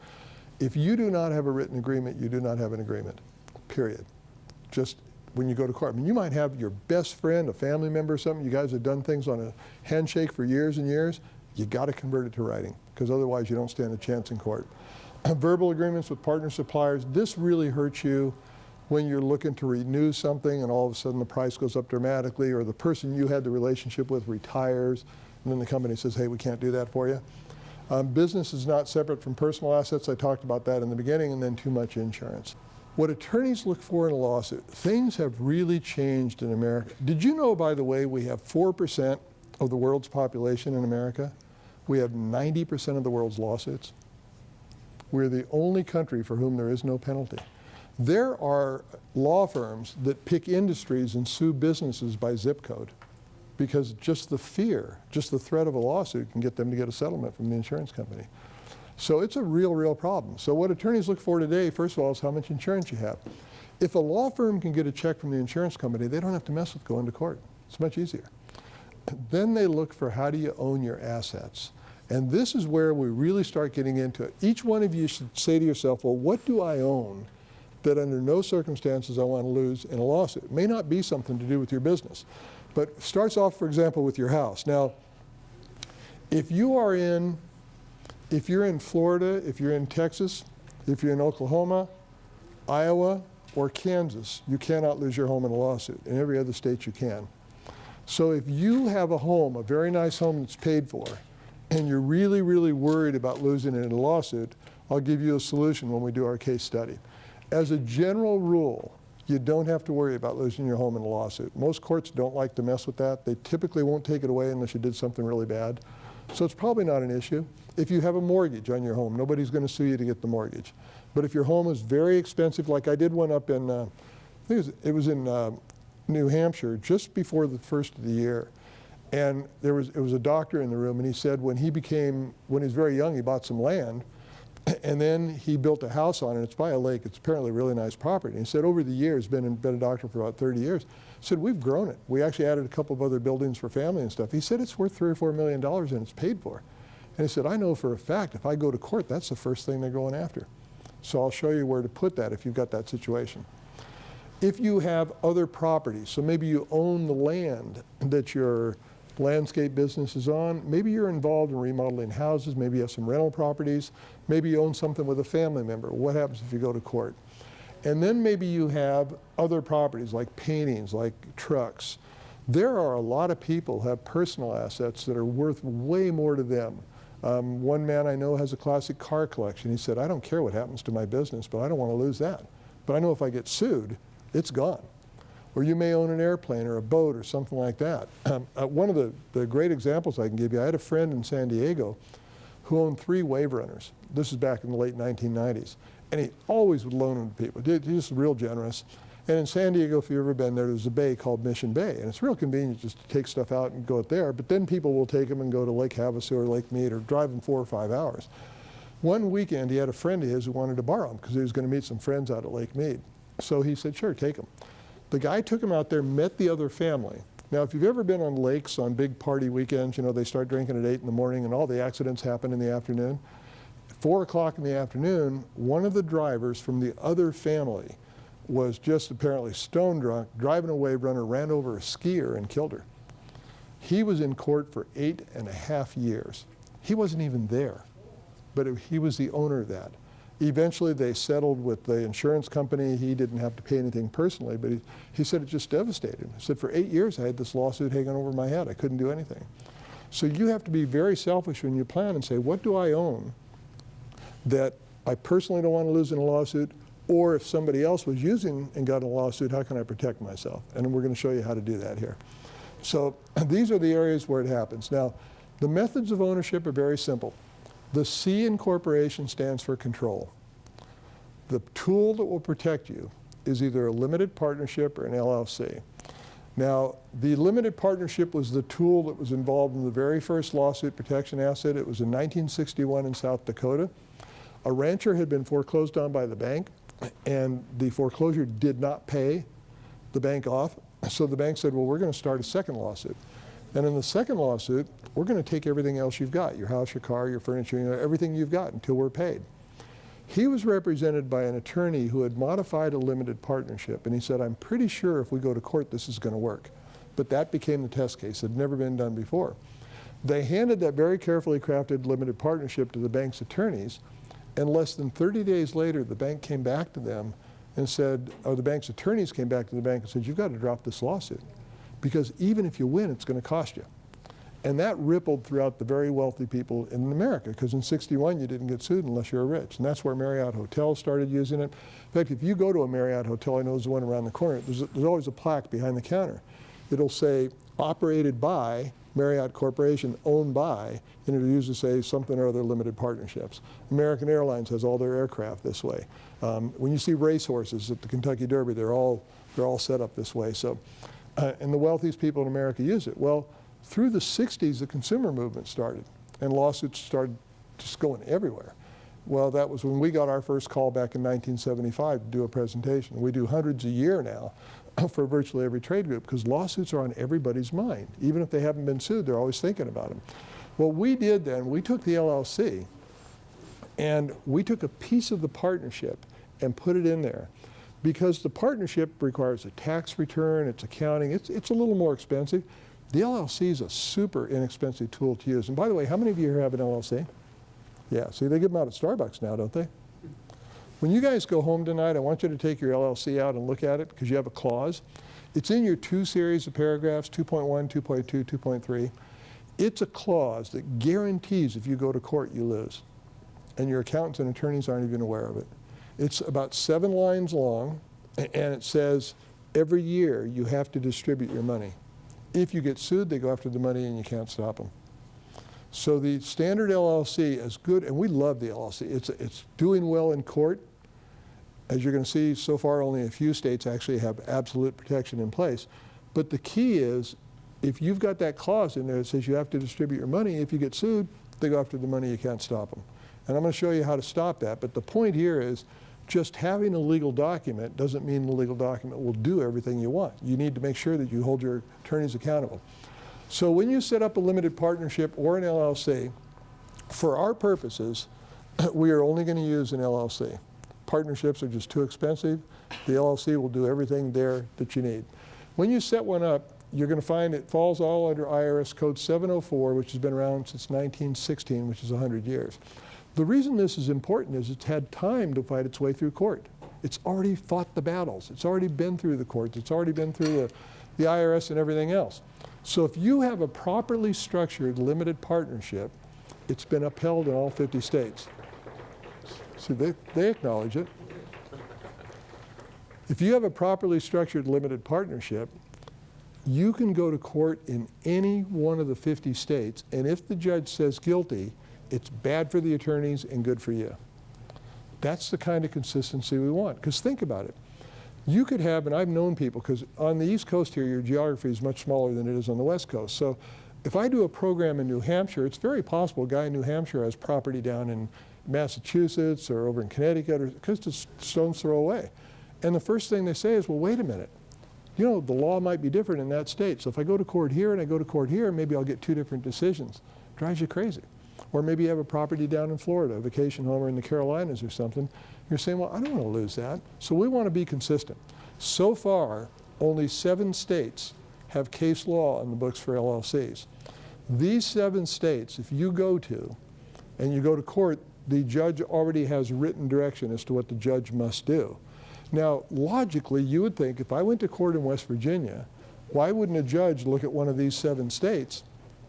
If you do not have a written agreement, you do not have an agreement, period. Just when you go to court. I mean, you might have your best friend, a family member or something, you guys have done things on a handshake for years and years, you got to convert it to writing because otherwise you don't stand a chance in court. Verbal agreements with partner suppliers, this really hurts you when you're looking to renew something and all of a sudden the price goes up dramatically or the person you had the relationship with retires and then the company says, hey, we can't do that for you. Business is not separate from personal assets. I talked about that in the beginning, and then too much insurance. What attorneys look for in a lawsuit, things have really changed in America. Did you know, by the way, we have 4% of the world's population in America? We have 90% of the world's lawsuits. We're the only country for whom there is no penalty. There are law firms that pick industries and sue businesses by zip code. because just the fear, just the threat of a lawsuit can get them to get a settlement from the insurance company. So it's a real problem. So what attorneys look for today, first of all, is how much insurance you have. If a law firm can get a check from the insurance company, they don't have to mess with going to court. It's much easier. Then they look for how do you own your assets. And this is where we really start getting into it. Each one of you should say to yourself, well, what do I own that under no circumstances I want to lose in a lawsuit? It may not be something to do with your business, but it starts off, for example, with your house. Now, if you're in Florida, if you're in Texas, if you're in Oklahoma, Iowa, or Kansas, you cannot lose your home in a lawsuit. In every other state you can. So if you have a home, a very nice home that's paid for, and you're really worried about losing it in a lawsuit, I'll give you a solution when we do our case study. As a general rule, you don't have to worry about losing your home in a lawsuit. Most courts don't like to mess with that. They typically won't take it away unless you did something really bad. So it's probably not an issue. If you have a mortgage on your home, nobody's going to sue you to get the mortgage. But if your home is very expensive, like I did one up in, I think it was in New Hampshire just before the first of the year. And it was a doctor in the room, and he said when he was very young, he bought some land, and then he built a house on it. It's by a lake. It's apparently a really nice property. And he said over the years, been a doctor for about 30 years, he said we've grown it. We actually added a couple of other buildings for family and stuff. He said it's worth $3 or $4 million and it's paid for. And he said, I know for a fact if I go to court, that's the first thing they're going after. So I'll show you where to put that if you've got that situation. If you have other properties, so maybe you own the land that your landscape business is on, maybe you're involved in remodeling houses, maybe you have some rental properties, maybe you own something with a family member. What happens if you go to court? And then maybe you have other properties like paintings, like trucks. There are a lot of people who have personal assets that are worth way more to them. One man I know has a classic car collection. He said, I don't care what happens to my business, but I don't want to lose that. But I know if I get sued, it's gone. Or you may own an airplane or a boat or something like that. One of the great examples I can give you, I had a friend in San Diego who owned 3 Wave Runners. This is back in the late 1990s. And he always would loan them to people. He's just real generous. And in San Diego, if you've ever been there, there's a bay called Mission Bay. And it's real convenient just to take stuff out and go it there. But then people will take them and go to Lake Havasu or Lake Mead or drive them 4 or 5 hours. One weekend, he had a friend of his who wanted to borrow them because he was going to meet some friends out at Lake Mead. So he said, sure, take them. The guy took him out there, met the other family. Now, if you've ever been on lakes on big party weekends, you know, they start drinking at 8 in the morning and all the accidents happen in the afternoon. 4 o'clock in the afternoon, one of the drivers from the other family was just apparently stone drunk, driving a Wave Runner, ran over a skier and killed her. He was in court for 8.5 years. He wasn't even there, but he was the owner of that. Eventually they settled with the insurance company. He didn't have to pay anything personally, but he said it just devastated him. He said, for 8 years I had this lawsuit hanging over my head. I couldn't do anything. So you have to be very selfish when you plan and say, what do I own that I personally don't want to lose in a lawsuit? Or if somebody else was using and got in a lawsuit, how can I protect myself? And we're going to show you how to do that here. So these are the areas where it happens. Now, the methods of ownership are very simple. The C in corporation stands for control. The tool that will protect you is either a limited partnership or an LLC. Now, the limited partnership was the tool that was involved in the very first lawsuit protection asset. It was in 1961 in South Dakota. A rancher had been foreclosed on by the bank, and the foreclosure did not pay the bank off. So the bank said, well, we're going to start a second lawsuit. And in the second lawsuit, we're going to take everything else you've got, your house, your car, your furniture, you know, everything you've got until we're paid. He was represented by an attorney who had modified a limited partnership, and he said, I'm pretty sure if we go to court, this is going to work. But that became the test case. It had never been done before. They handed that very carefully crafted limited partnership to the bank's attorneys, and less than 30 days later, the bank came back to them and said, or the bank's attorneys came back to the bank and said, you've got to drop this lawsuit, because even if you win, it's going to cost you. And that rippled throughout the very wealthy people in America, because in '61 you didn't get sued unless you were rich. And that's where Marriott Hotels started using it. In fact, if you go to a Marriott Hotel, I know there's one around the corner, there's always a plaque behind the counter. It'll say, operated by Marriott Corporation, owned by, and it'll usually say something or other limited partnerships. American Airlines has all their aircraft this way. When you see racehorses at the Kentucky Derby, they're all set up this way. So and the wealthiest people in America use it. Well, through the 60s, the consumer movement started, and lawsuits started just going everywhere. Well, that was when we got our first call back in 1975 to do a presentation. We do hundreds a year now for virtually every trade group, because lawsuits are on everybody's mind. Even if they haven't been sued, they're always thinking about them. What we did then, we took the LLC and we took a piece of the partnership and put it in there, because the partnership requires a tax return, it's accounting, it's a little more expensive. The LLC is a super inexpensive tool to use. And by the way, how many of you here have an LLC? Yeah, see, they give them out at Starbucks now, don't they? When you guys go home tonight, I want you to take your LLC out and look at it, because you have a clause. It's in your 2 series of paragraphs, 2.1, 2.2, 2.3. It's a clause that guarantees if you go to court, you lose. And your accountants and attorneys aren't even aware of it. It's about 7 lines long, and it says every year you have to distribute your money. If you get sued, they go after the money and you can't stop them. So the standard LLC is good, and we love the LLC. It's doing well in court. As you're going to see, so far only a few states actually have absolute protection in place. But the key is, if you've got that clause in there that says you have to distribute your money, if you get sued, they go after the money, you can't stop them. And I'm going to show you how to stop that. But the point here is, just having a legal document doesn't mean the legal document will do everything you want. You need to make sure that you hold your attorneys accountable. So when you set up a limited partnership or an LLC, for our purposes, we are only going to use an LLC. Partnerships are just too expensive. The LLC will do everything there that you need. When you set one up, you're going to find it falls all under IRS Code 704, which has been around since 1916, which is 100 years. The reason this is important is it's had time to fight its way through court. It's already fought the battles. It's already been through the courts. It's already been through the IRS and everything else. So if you have a properly structured limited partnership, it's been upheld in all 50 states. See, they acknowledge it. If you have a properly structured limited partnership, you can go to court in any one of the 50 states, and if the judge says guilty, it's bad for the attorneys and good for you. That's the kind of consistency we want. Because think about it. You could have, and I've known people, because on the East Coast here, your geography is much smaller than it is on the West Coast. So if I do a program in New Hampshire, it's very possible a guy in New Hampshire has property down in Massachusetts or over in Connecticut, or because it's stone's throw away. And the first thing they say is, well, wait a minute. You know, the law might be different in that state. So if I go to court here and I go to court here, maybe I'll get 2 different decisions. Drives you crazy. Or maybe you have a property down in Florida, a vacation home, or in the Carolinas or something. You're saying, well, I don't want to lose that. So we want to be consistent. So far, only 7 states have case law on the books for LLCs. These 7 states, if you go to, and you go to court, the judge already has written direction as to what the judge must do. Now, logically, you would think if I went to court in West Virginia, why wouldn't a judge look at one of these 7 states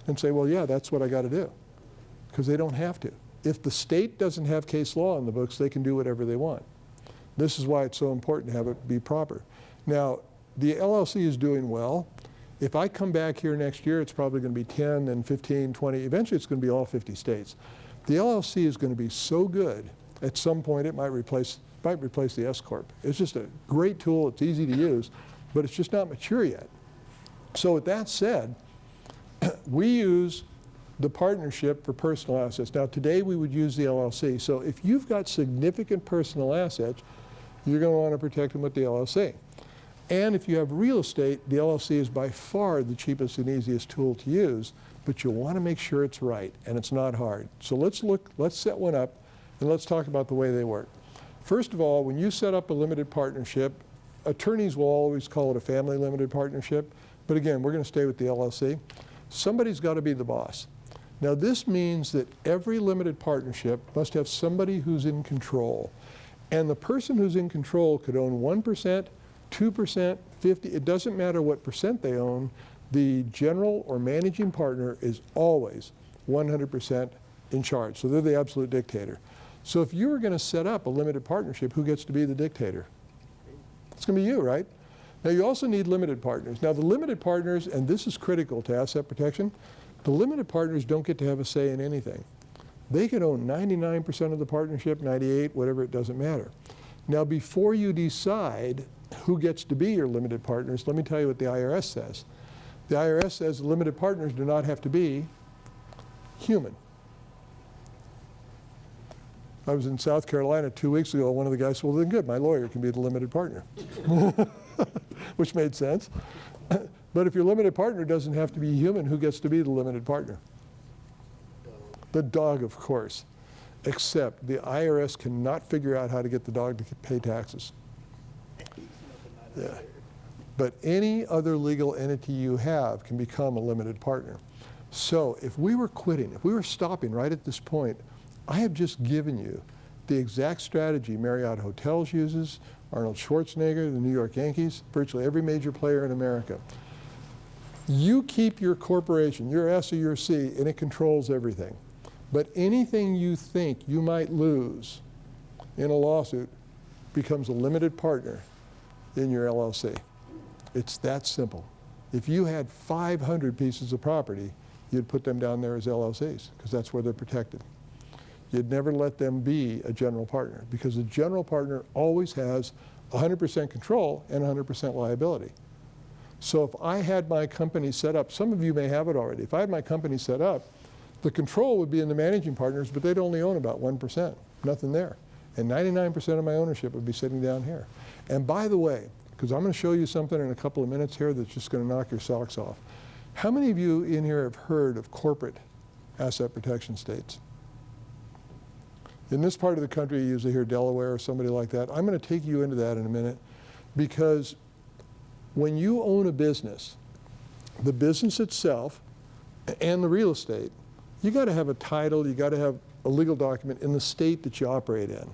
and say, well, yeah, that's what I got to do? Because they don't have to. If the state doesn't have case law on the books, they can do whatever they want. This is why it's so important to have it be proper. Now, the LLC is doing well. If I come back here next year, it's probably going to be 10, then 15, 20. Eventually, it's going to be all 50 states. The LLC is going to be so good, at some point, it might replace the S-Corp. It's just a great tool. It's easy to use, but it's just not mature yet. So with that said, we use the partnership for personal assets. Now, today we would use the LLC. So if you've got significant personal assets, you're going to want to protect them with the LLC. And if you have real estate, the LLC is by far the cheapest and easiest tool to use, but you'll want to make sure it's right, and it's not hard. So let's set one up, and let's talk about the way they work. First of all, when you set up a limited partnership, attorneys will always call it a family limited partnership, but again, we're going to stay with the LLC. Somebody's got to be the boss. Now, this means that every limited partnership must have somebody who's in control. And the person who's in control could own 1%, 2%, 50%. It doesn't matter what percent they own. The general or managing partner is always 100% in charge. So they're the absolute dictator. So if you were going to set up a limited partnership, who gets to be the dictator? It's going to be you, right? Now, you also need limited partners. Now, the limited partners, and this is critical to asset protection, the limited partners don't get to have a say in anything. They could own 99% of the partnership, 98%, whatever, it doesn't matter. Now, before you decide who gets to be your limited partners, let me tell you what the IRS says. The IRS says limited partners do not have to be human. I was in South Carolina 2 weeks ago. One of the guys said, well, then good, my lawyer can be the limited partner, which made sense. But if your limited partner doesn't have to be human, who gets to be the limited partner? The dog, of course, except the IRS cannot figure out how to get the dog to pay taxes. Yeah. But any other legal entity you have can become a limited partner. So if we were quitting, if we were stopping right at this point, I have just given you the exact strategy Marriott Hotels uses, Arnold Schwarzenegger, the New York Yankees, virtually every major player in America. You keep your corporation, your S or your C, and it controls everything. But anything you think you might lose in a lawsuit becomes a limited partner in your LLC. It's that simple. If you had 500 pieces of property, you'd put them down there as LLCs, because that's where they're protected. You'd never let them be a general partner, because a general partner always has 100% control and 100% liability. So if I had my company set up, some of you may have it already, if I had my company set up, the control would be in the managing partners, but they'd only own about 1%, nothing there. And 99% of my ownership would be sitting down here. And by the way, because I'm going to show you something in a couple of minutes here that's just going to knock your socks off. How many of you in here have heard of corporate asset protection states? In this part of the country, you usually hear Delaware or somebody like that. I'm going to take you into that in a minute, because when you own a business, the business itself and the real estate, you got to have a title, you got to have a legal document in the state that you operate in.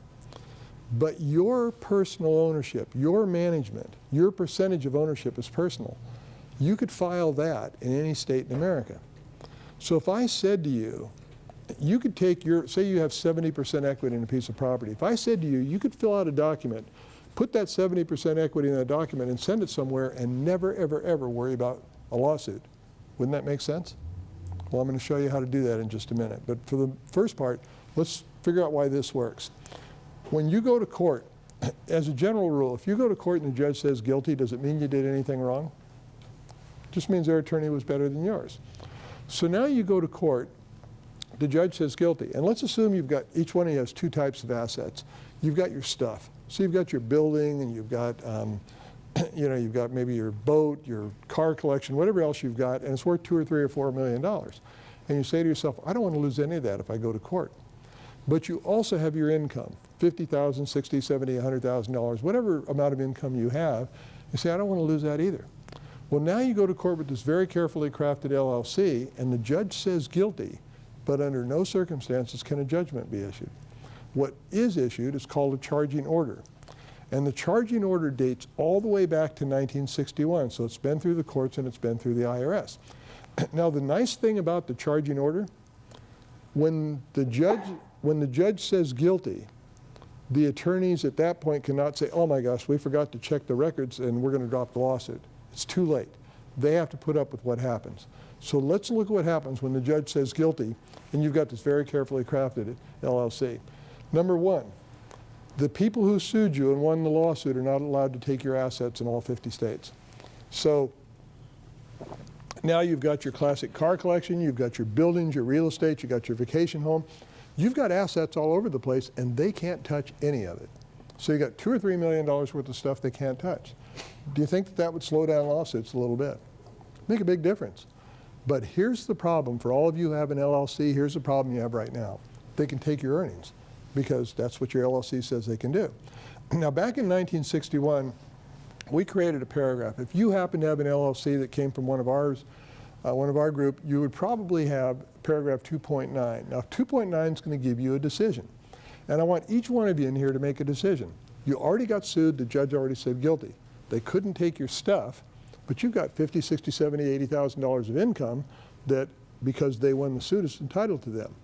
But your personal ownership, your management, your percentage of ownership is personal. You could file that in any state in America. So if I said to you, you could take your, say you have 70% equity in a piece of property. If I said to you, you could fill out a document, put that 70% equity in that document and send it somewhere and never, ever, ever worry about a lawsuit. Wouldn't that make sense? Well, I'm going to show you how to do that in just a minute. But for the first part, let's figure out why this works. When you go to court, as a general rule, if you go to court and the judge says guilty, does it mean you did anything wrong? It just means their attorney was better than yours. So now you go to court, the judge says guilty. And let's assume you've got, each one of you has two types of assets. You've got your stuff. So you've got your building, and you've got, you know, you've got maybe your boat, your car collection, whatever else you've got, and it's worth $2 or $3 or $4 million. And you say to yourself, I don't want to lose any of that if I go to court. But you also have your income, $50,000, $60,000, $70,000, $100,000, whatever amount of income you have. You say, I don't want to lose that either. Well, now you go to court with this very carefully crafted LLC, and the judge says guilty, but under no circumstances can a judgment be issued. What is issued is called a charging order. And the charging order dates all the way back to 1961, so it's been through the courts and it's been through the IRS. Now, the nice thing about the charging order, when the judge says guilty, the attorneys at that point cannot say, oh my gosh, we forgot to check the records and we're going to drop the lawsuit. It's too late. They have to put up with what happens. So let's look at what happens when the judge says guilty, and you've got this very carefully crafted LLC. Number one, the people who sued you and won the lawsuit are not allowed to take your assets in all 50 states. So now you've got your classic car collection, you've got your buildings, your real estate, you've got your vacation home. You've got assets all over the place, and they can't touch any of it. So you've got $2 or $3 million worth of stuff they can't touch. Do you think that that would slow down lawsuits a little bit? Make a big difference. But here's the problem for all of you who have an LLC. Here's the problem you have right now. They can take your earnings, because that's what your LLC says they can do. Now, back in 1961, we created a paragraph. If you happen to have an LLC that came from one of our group, you would probably have paragraph 2.9. Now, 2.9 is going to give you a decision. And I want each one of you in here to make a decision. You already got sued. The judge already said guilty. They couldn't take your stuff, but you've got $50,000, $60,000, $70,000, $80,000 of income that, because they won the suit, is entitled to them.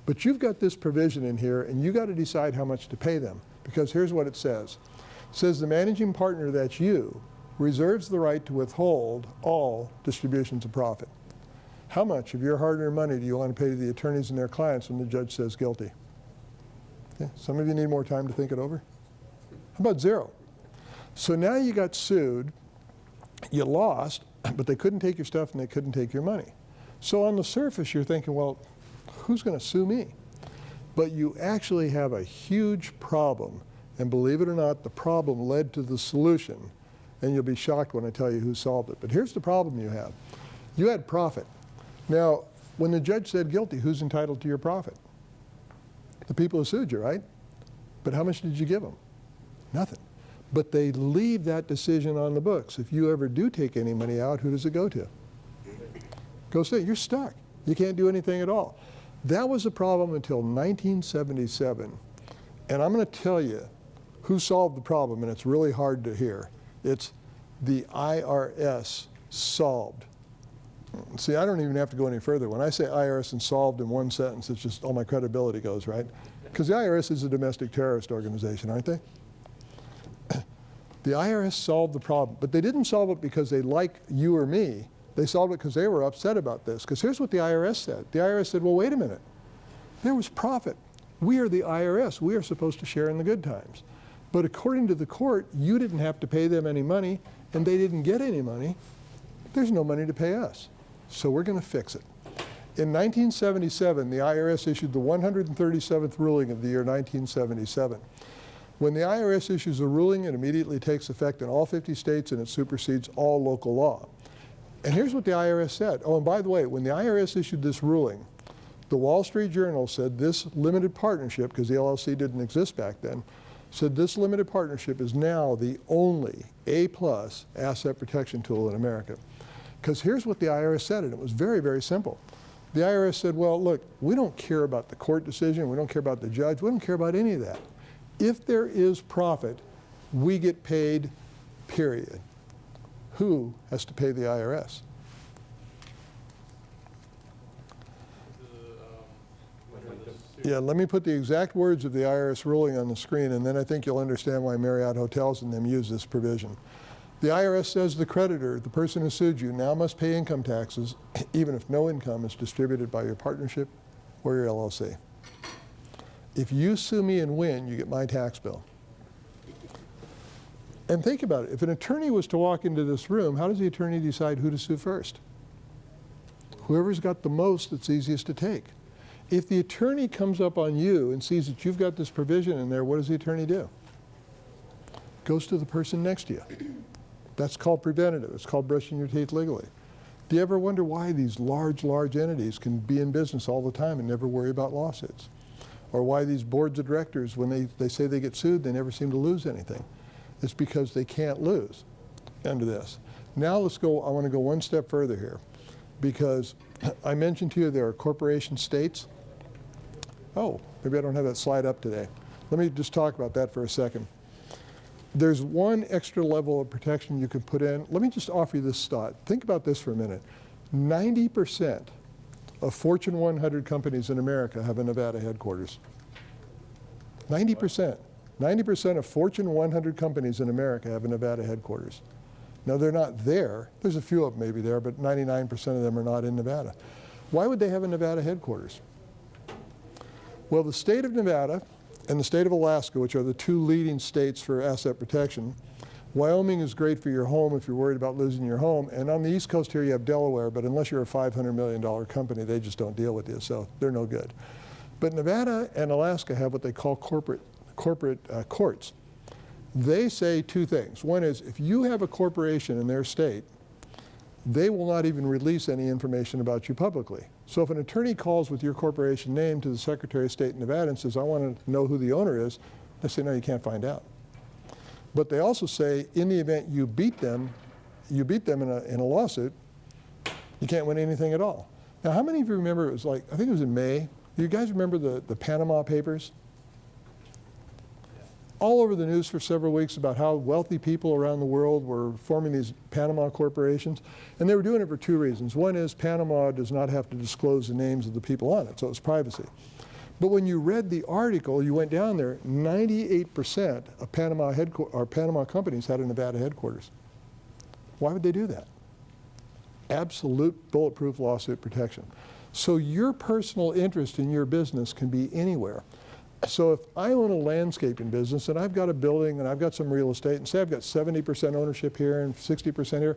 But you've got this provision in here, and you got to decide how much to pay them, because here's what it says. It says the managing partner, that's you, reserves the right to withhold all distributions of profit. How much of your hard-earned money do you want to pay to the attorneys and their clients when the judge says guilty? Okay. Some of you need more time to think it over. How About zero. So now you got sued, you lost, but they couldn't take your stuff and they couldn't take your money. So on the surface, you're thinking, well, who's going to sue me? But you actually have a huge problem. And believe it or not, the problem led to the solution. And you'll be shocked when I tell you who solved it. But here's the problem you have. You had profit. Now, when the judge said guilty, who's entitled to your profit? The people who sued you, right? But how much did you give them? Nothing. But they leave that decision on the books. If you ever do take any money out, who does it go to? Go say, you're stuck. You can't do anything at all. That was a problem until 1977. And I'm going to tell you who solved the problem, and it's really hard to hear. It's the IRS solved. See, I don't even have to go any further. When I say IRS and solved in one sentence, it's just all my credibility goes, right? Because the IRS is a domestic terrorist organization, aren't they? The IRS solved the problem, but they didn't solve it because they like you or me. They solved it because they were upset about this. Because here's what the IRS said. The IRS said, well, wait a minute. There was profit. We are the IRS. We are supposed to share in the good times. But according to the court, you didn't have to pay them any money, and they didn't get any money. There's no money to pay us. So we're going to fix it. In 1977, the IRS issued the 137th ruling of the year 1977. When the IRS issues a ruling, it immediately takes effect in all 50 states and it supersedes all local law. And here's what the IRS said. Oh, and by the way, when the IRS issued this ruling, the Wall Street Journal said this limited partnership, because the LLC didn't exist back then, said this limited partnership is now the only A-plus asset protection tool in America. Because here's what the IRS said, and it was very, very simple. The IRS said, well, look, we don't care about the court decision, we don't care about the judge, we don't care about any of that. If there is profit, we get paid, period. Who has to pay the IRS? Yeah, let me put the exact words of the IRS ruling on the screen, and then I think you'll understand why Marriott Hotels and them use this provision. The IRS says the creditor, the person who sued you, now must pay income taxes, even if no income is distributed by your partnership or your LLC. If you sue me and win, you get my tax bill. And think about it. If an attorney was to walk into this room, how does the attorney decide who to sue first? Whoever's got the most that's easiest to take. If the attorney comes up on you and sees that you've got this provision in there, what does the attorney do? Goes to the person next to you. That's called preventative. It's called brushing your teeth legally. Do you ever wonder why these large entities can be in business all the time and never worry about lawsuits? Or why these boards of directors, when they say they get sued, they never seem to lose anything? It's because they can't lose under this. Now let's go, I want to go one step further here, because I mentioned to you there are corporation states. Oh, maybe I don't have that slide up today. Let me just talk about that for a second. There's one extra level of protection you can put in. Let me just offer you this thought. Think about this for a minute. 90% of Fortune 100 companies in America have a Nevada headquarters. 90%. 90% of Fortune 100 companies in America have a Nevada headquarters. Now, they're not there. There's a few of them maybe there, but 99% of them are not in Nevada. Why would they have a Nevada headquarters? Well, the state of Nevada and the state of Alaska, which are the two leading states for asset protection. Wyoming is great for your home if you're worried about losing your home. And on the East Coast here, you have Delaware, but unless you're a $500 million company, they just don't deal with you, so they're no good. But Nevada and Alaska have what they call corporate courts. They say two things. One is, if you have a corporation in their state, they will not even release any information about you publicly. So if an attorney calls with your corporation name to the Secretary of State in Nevada and says, I want to know who the owner is, they say, no, you can't find out. But they also say, in the event you beat them in a lawsuit, you can't win anything at all. Now, how many of you remember, it was like, I think it was in May, do you guys remember the Panama Papers? All over the news for several weeks about how wealthy people around the world were forming these Panama corporations. And they were doing it for two reasons. One is Panama does not have to disclose the names of the people on it, so it's privacy. But when you read the article, you went down there, 98% of Panama companies had a Nevada headquarters. Why would they do that? Absolute bulletproof lawsuit protection. So your personal interest in your business can be anywhere. So if I own a landscaping business and I've got a building and I've got some real estate, and say I've got 70% ownership here and 60% here,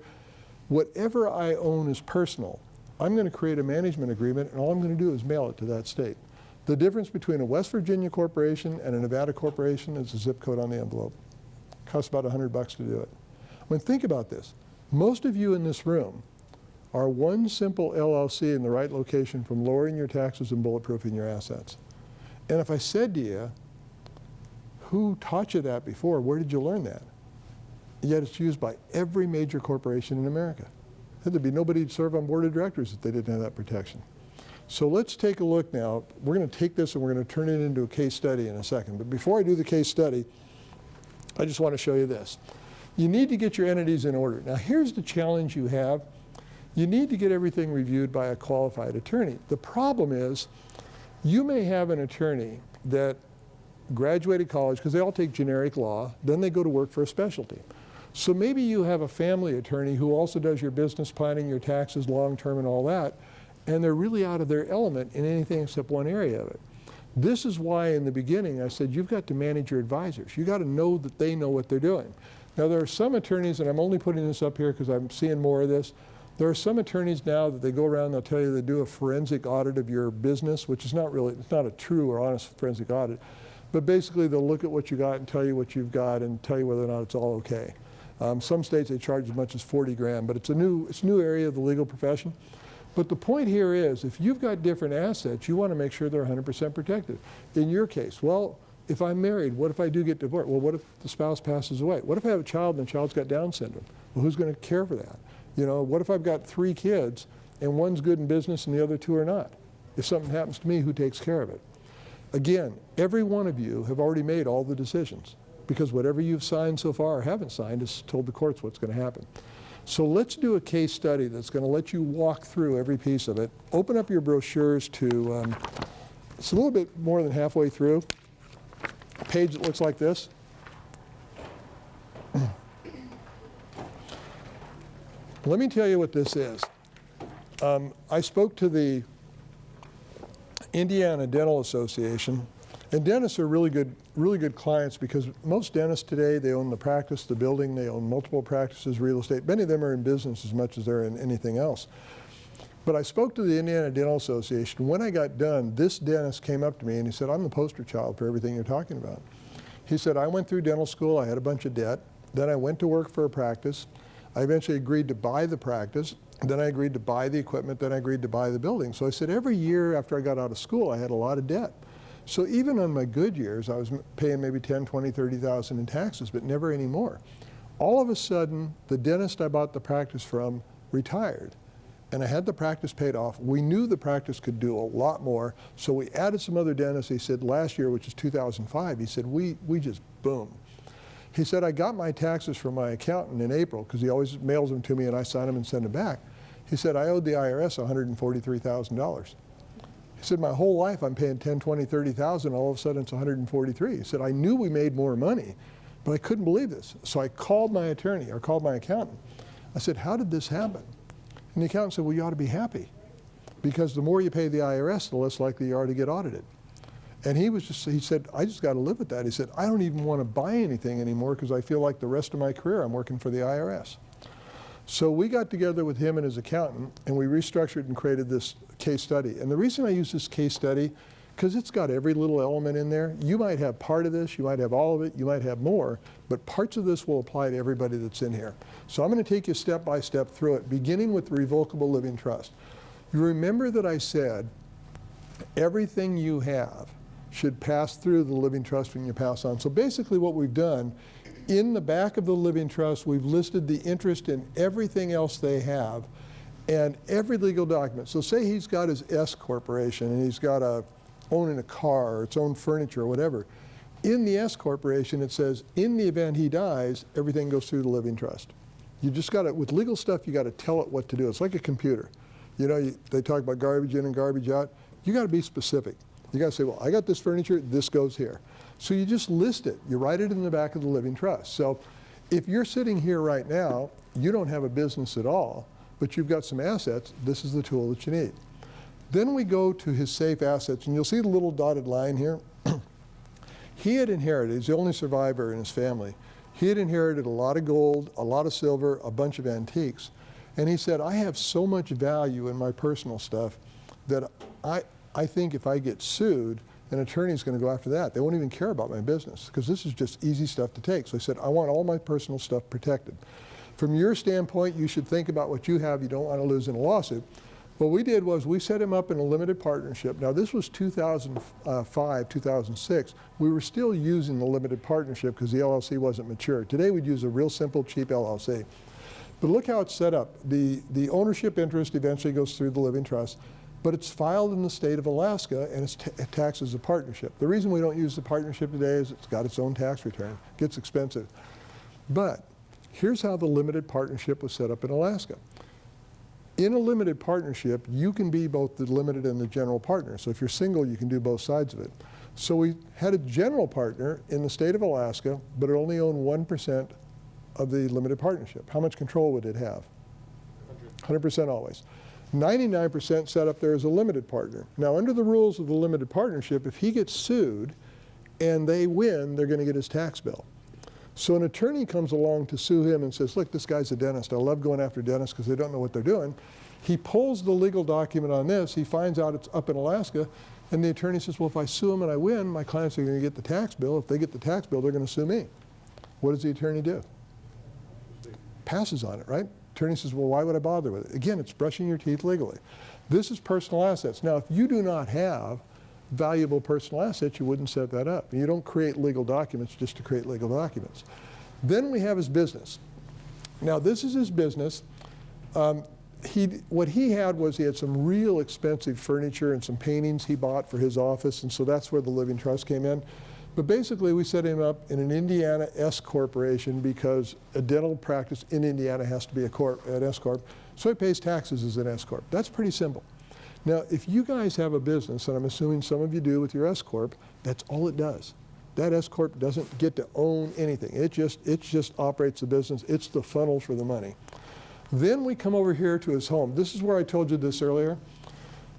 whatever I own is personal. I'm going to create a management agreement, and all I'm going to do is mail it to that state. The difference between a West Virginia corporation and a Nevada corporation is a zip code on the envelope. It costs about $100 to do it. I mean, think about this. Most of you in this room are one simple LLC in the right location from lowering your taxes and bulletproofing your assets. And if I said to you, who taught you that before? Where did you learn that? Yet it's used by every major corporation in America. There'd be nobody to serve on board of directors if they didn't have that protection. So let's take a look now. We're going to take this and we're going to turn it into a case study in a second. But before I do the case study, I just want to show you this. You need to get your entities in order. Now here's the challenge you have. You need to get everything reviewed by a qualified attorney. The problem is, you may have an attorney that graduated college, because they all take generic law, then they go to work for a specialty. So maybe you have a family attorney who also does your business planning, your taxes, long-term and all that, and they're really out of their element in anything except one area of it. This is why in the beginning I said you've got to manage your advisors. You've got to know that they know what they're doing. Now there are some attorneys, and I'm only putting this up here because I'm seeing more of this, there are some attorneys now that they go around, they'll tell you they do a forensic audit of your business, which is not really, it's not a true or honest forensic audit, but basically they'll look at what you got and tell you what you've got and tell you whether or not it's all okay. Some states they charge as much as 40 grand, but it's a new area of the legal profession. But the point here is, if you've got different assets, you want to make sure they're 100% protected. In your case, well, if I'm married, what if I do get divorced? Well, what if the spouse passes away? What if I have a child and the child's got Down syndrome? Well, who's going to care for that? You know, what if I've got 3 kids and one's good in business and the other 2 are not? If something happens to me, who takes care of it? Again, every one of you have already made all the decisions, because whatever you've signed so far or haven't signed has told the courts what's going to happen. So let's do a case study that's going to let you walk through every piece of it. Open up your brochures to, it's a little bit more than halfway through, a page that looks like this. Let me tell you what this is. I spoke to the Indiana Dental Association, and dentists are really good clients, because most dentists today, they own the practice, the building, they own multiple practices, real estate. Many of them are in business as much as they're in anything else. But I spoke to the Indiana Dental Association. When I got done, this dentist came up to me and he said, I'm the poster child for everything you're talking about. He said, I went through dental school, I had a bunch of debt, then I went to work for a practice, I eventually agreed to buy the practice, then I agreed to buy the equipment, then I agreed to buy the building. So I said, every year after I got out of school, I had a lot of debt. So even on my good years, I was paying maybe 10, 20, 30,000 in taxes, but never any more. All of a sudden, the dentist I bought the practice from retired, and I had the practice paid off. We knew the practice could do a lot more, so we added some other dentists. He said last year, which is 2005, he said, we just boom. He said, I got my taxes from my accountant in April, because he always mails them to me and I sign them and send them back. He said, I owed the IRS $143,000. He said, my whole life I'm paying 10, 20, 30,000, all of a sudden it's 143. He said, I knew we made more money, but I couldn't believe this. So I called my attorney, or called my accountant. I said, how did this happen? And the accountant said, well, you ought to be happy, because the more you pay the IRS, the less likely you are to get audited. And he said, I just got to live with that. He said, I don't even want to buy anything anymore, because I feel like the rest of my career I'm working for the IRS. So we got together with him and his accountant, and we restructured and created this case study. And the reason I use this case study, because it's got every little element in there. You might have part of this, you might have all of it, you might have more, but parts of this will apply to everybody that's in here. So I'm going to take you step by step through it, beginning with the revocable living trust. You remember that I said everything you have should pass through the living trust when you pass on. So basically what we've done, in the back of the living trust, we've listed the interest in everything else they have and every legal document. So say he's got his S corporation and he's got owning a car or its own furniture or whatever. In the S corporation, it says, in the event he dies, everything goes through the living trust. You just got to, with legal stuff, you got to tell it what to do. It's like a computer. You know, they talk about garbage in and garbage out. You got to be specific. You got to say, well, I got this furniture, this goes here. So you just list it. You write it in the back of the living trust. So if you're sitting here right now, you don't have a business at all, but you've got some assets, this is the tool that you need. Then we go to his safe assets, and you'll see the little dotted line here. He had inherited, he's the only survivor in his family, he had inherited a lot of gold, a lot of silver, a bunch of antiques. And he said, I have so much value in my personal stuff that I think if I get sued, an attorney's going to go after that. They won't even care about my business because this is just easy stuff to take. So I said, I want all my personal stuff protected. From your standpoint, you should think about what you have you don't want to lose in a lawsuit. What we did was we set him up in a limited partnership. Now this was 2005, 2006. We were still using the limited partnership because the LLC wasn't mature. Today we'd use a real simple, cheap LLC. But look how it's set up. The ownership interest eventually goes through the living trust, but it's filed in the state of Alaska and it's taxed as a partnership. The reason we don't use the partnership today is it's got its own tax return. It gets expensive. But here's how the limited partnership was set up in Alaska. In a limited partnership, you can be both the limited and the general partner. So if you're single, you can do both sides of it. So we had a general partner in the state of Alaska, but it only owned 1% of the limited partnership. How much control would it have? 100% always. 99% set up there as a limited partner. Now under the rules of the limited partnership, if he gets sued and they win, they're going to get his tax bill. So an attorney comes along to sue him and says, look, this guy's a dentist. I love going after dentists because they don't know what they're doing. He pulls the legal document on this. He finds out it's up in Alaska. And the attorney says, well, if I sue him and I win, my clients are going to get the tax bill. If they get the tax bill, they're going to sue me. What does the attorney do? Passes on it, right? Attorney says, well, why would I bother with it? Again, it's brushing your teeth legally. This is personal assets. Now, if you do not have valuable personal assets, you wouldn't set that up. You don't create legal documents just to create legal documents. Then we have his business. Now, this is his business. What he had was he had some real expensive furniture and some paintings he bought for his office, and so that's where the living trust came in. But basically, we set him up in an Indiana S corporation because a dental practice in Indiana has to be an S corp. So he pays taxes as an S corp. That's pretty simple. Now, if you guys have a business, and I'm assuming some of you do with your S corp, that's all it does. That S corp doesn't get to own anything. It just operates the business. It's the funnel for the money. Then we come over here to his home. This is where I told you this earlier.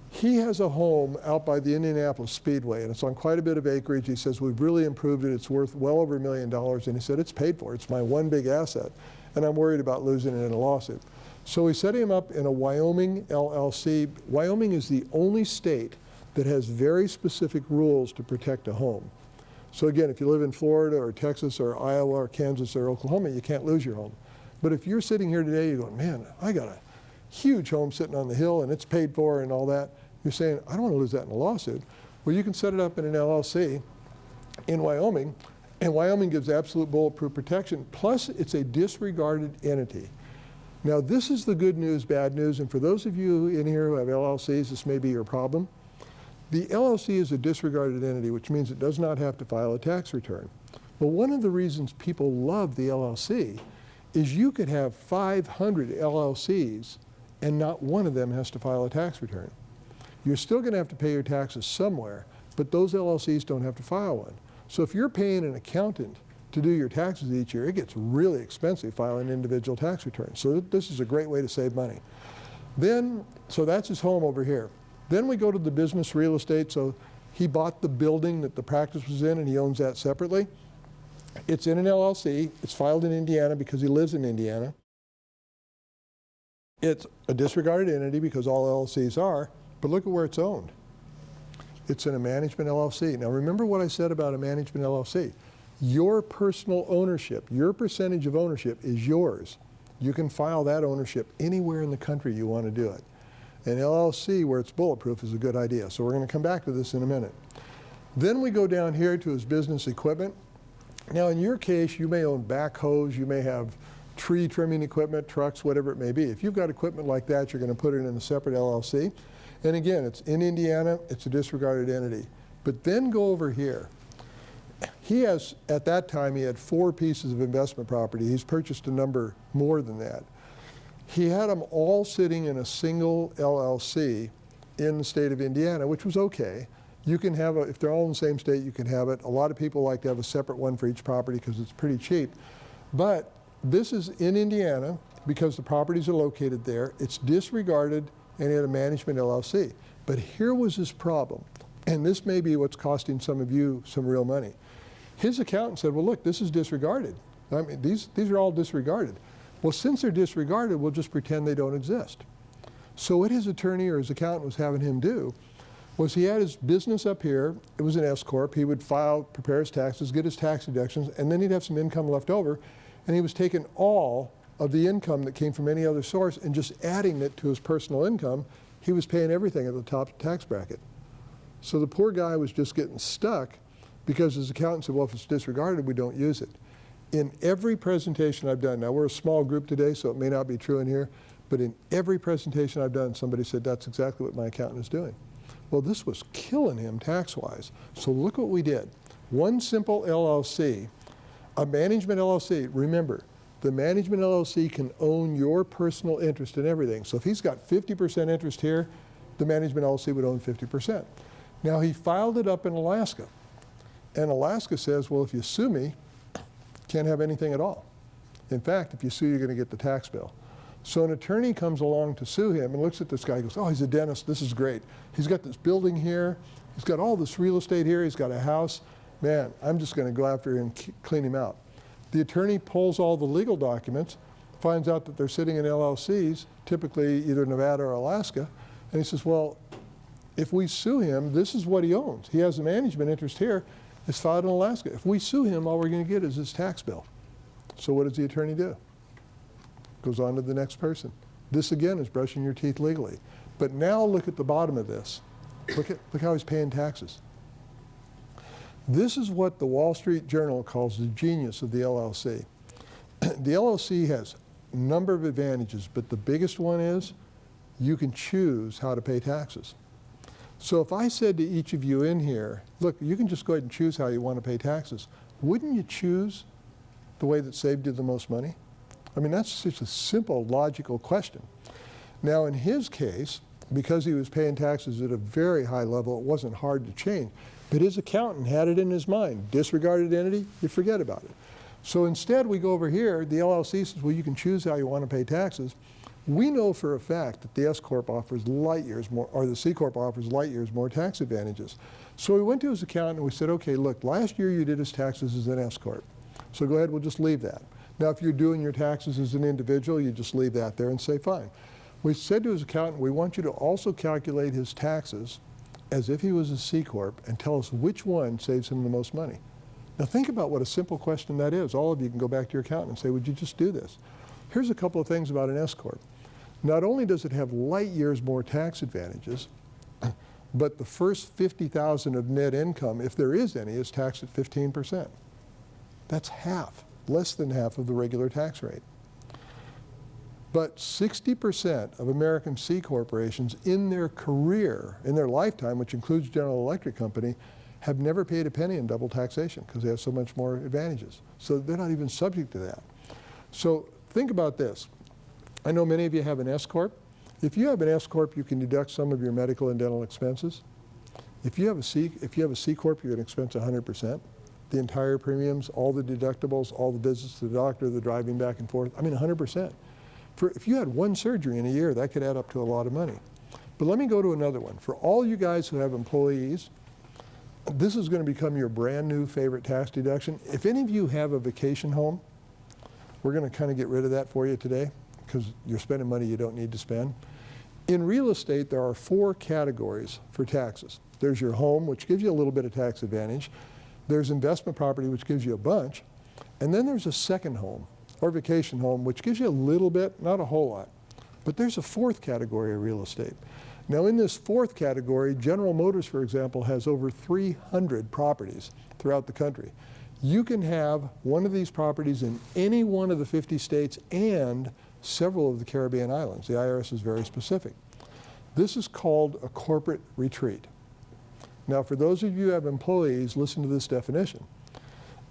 He has a home out by the Indianapolis Speedway, and it's on quite a bit of acreage. He says, we've really improved it. It's worth well over $1 million. And he said, it's paid for. It's my one big asset. And I'm worried about losing it in a lawsuit. So we set him up in a Wyoming LLC. Wyoming is the only state that has very specific rules to protect a home. So again, if you live in Florida or Texas or Iowa or Kansas or Oklahoma, you can't lose your home. But if you're sitting here today, you're going, man, I got a huge home sitting on the hill and it's paid for and all that. You're saying, I don't want to lose that in a lawsuit. Well, you can set it up in an LLC in Wyoming, and Wyoming gives absolute bulletproof protection. Plus, it's a disregarded entity. Now, this is the good news, bad news, and for those of you in here who have LLCs, this may be your problem. The LLC is a disregarded entity, which means it does not have to file a tax return. Well, one of the reasons people love the LLC is you could have 500 LLCs and not one of them has to file a tax return. You're still going to have to pay your taxes somewhere, but those LLCs don't have to file one. So if you're paying an accountant to do your taxes each year, it gets really expensive filing individual tax returns. So this is a great way to save money. So that's his home over here. Then we go to the business real estate. So he bought the building that the practice was in and he owns that separately. It's in an LLC. It's filed in Indiana because he lives in Indiana. It's a disregarded entity because all LLCs are, but look at where it's owned. It's in a management LLC. Now remember what I said about a management LLC. Your personal ownership, your percentage of ownership is yours. You can file that ownership anywhere in the country you want to do it. An LLC where it's bulletproof is a good idea. So we're going to come back to this in a minute. Then we go down here to his business equipment. Now in your case, you may own backhoes, you may have tree trimming equipment, trucks, whatever it may be. If you've got equipment like that, you're going to put it in a separate LLC. And again, it's in Indiana, it's a disregarded entity. But then go over here. He has, at that time, he had 4 pieces of investment property. He's purchased a number more than that. He had them all sitting in a single LLC in the state of Indiana, which was okay. You can have if they're all in the same state, you can have it. A lot of people like to have a separate one for each property because it's pretty cheap. But this is in Indiana because the properties are located there. It's disregarded, and he had a management LLC. But here was his problem, and this may be what's costing some of you some real money. His accountant said, well, look, this is disregarded. I mean, these are all disregarded. Well, since they're disregarded, we'll just pretend they don't exist. So what his attorney or his accountant was having him do was he had his business up here. It was an S corp. He would file, prepare his taxes, get his tax deductions, and then he'd have some income left over. And he was taking all of the income that came from any other source and just adding it to his personal income. He was paying everything at the top tax bracket. So the poor guy was just getting stuck because his accountant said, well, if it's disregarded, we don't use it. In every presentation I've done, now we're a small group today, so it may not be true in here, but in every presentation I've done, somebody said, that's exactly what my accountant is doing. Well, this was killing him tax-wise. So look what we did. One simple LLC, a management LLC, remember, the management LLC can own your personal interest in everything. So if he's got 50% interest here, the management LLC would own 50%. Now he filed it up in Alaska. And Alaska says, well, if you sue me, can't have anything at all. In fact, if you sue, you're going to get the tax bill. So an attorney comes along to sue him and looks at this guy and goes, oh, he's a dentist, this is great. He's got this building here, he's got all this real estate here, he's got a house. Man, I'm just going to go after him and clean him out. The attorney pulls all the legal documents, finds out that they're sitting in LLCs, typically either Nevada or Alaska, and he says, well, if we sue him, this is what he owns. He has a management interest here. It's filed in Alaska. If we sue him, all we're going to get is his tax bill. So what does the attorney do? Goes on to the next person. This again is brushing your teeth legally. But now look at the bottom of this. Look how he's paying taxes. This is what the Wall Street Journal calls the genius of the LLC. The LLC has a number of advantages, but the biggest one is you can choose how to pay taxes. So if I said to each of you in here, look, you can just go ahead and choose how you want to pay taxes, wouldn't you choose the way that saved you the most money? I mean, that's just a simple, logical question. Now, in his case, because he was paying taxes at a very high level, it wasn't hard to change. But his accountant had it in his mind. Disregarded entity, you forget about it. So instead, we go over here, the LLC says, well, you can choose how you want to pay taxes. We know for a fact that the S Corp offers light years more, or the C Corp offers light years more tax advantages. So we went to his accountant and we said, okay, look, last year you did his taxes as an S Corp. So go ahead, we'll just leave that. Now, if you're doing your taxes as an individual, you just leave that there and say, fine. We said to his accountant, we want you to also calculate his taxes as if he was a C Corp and tell us which one saves him the most money. Now think about what a simple question that is. All of you can go back to your accountant and say, would you just do this? Here's a couple of things about an S Corp. Not only does it have light years more tax advantages, but the first $50,000 of net income, if there is any, is taxed at 15%. That's half, less than half of the regular tax rate. But 60% of American C corporations in their career, in their lifetime, which includes General Electric Company, have never paid a penny in double taxation because they have so much more advantages. So they're not even subject to that. So think about this. I know many of you have an S Corp. If you have an S Corp, you can deduct some of your medical and dental expenses. If you have a C Corp, you're going to expense 100%. The entire premiums, all the deductibles, all the visits to the doctor, the driving back and forth, I mean 100%. If you had one surgery in a year, that could add up to a lot of money. But let me go to another one. For all you guys who have employees, this is going to become your brand new favorite tax deduction. If any of you have a vacation home, we're going to kind of get rid of that for you today because you're spending money you don't need to spend. In real estate, there are 4 categories for taxes. There's your home, which gives you a little bit of tax advantage. There's investment property, which gives you a bunch. And then there's a second home or vacation home, which gives you a little bit, not a whole lot. But there's a 4th category of real estate. Now in this 4th category, General Motors, for example, has over 300 properties throughout the country. You can have one of these properties in any one of the 50 states and several of the Caribbean islands. The IRS is very specific. This is called a corporate retreat. Now for those of you who have employees, listen to this definition.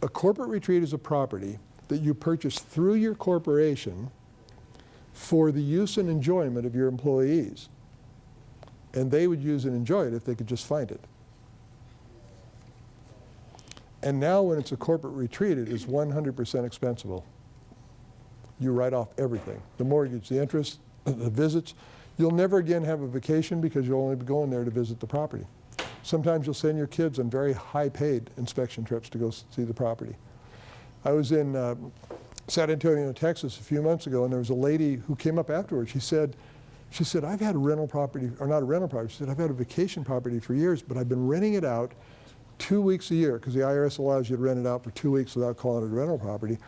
A corporate retreat is a property that you purchase through your corporation for the use and enjoyment of your employees. And they would use and enjoy it if they could just find it. And now when it's a corporate retreat, it is 100% expensable. You write off everything. The mortgage, the interest, the visits. You'll never again have a vacation because you'll only be going there to visit the property. Sometimes you'll send your kids on very high-paid inspection trips to go see the property. I was in San Antonio, Texas a few months ago, and there was a lady who came up afterwards. She said, I've had a rental property, or not a rental property, she said, I've had a vacation property for years, but I've been renting it out 2 weeks a year, because the IRS allows you to rent it out for 2 weeks without calling it a rental property.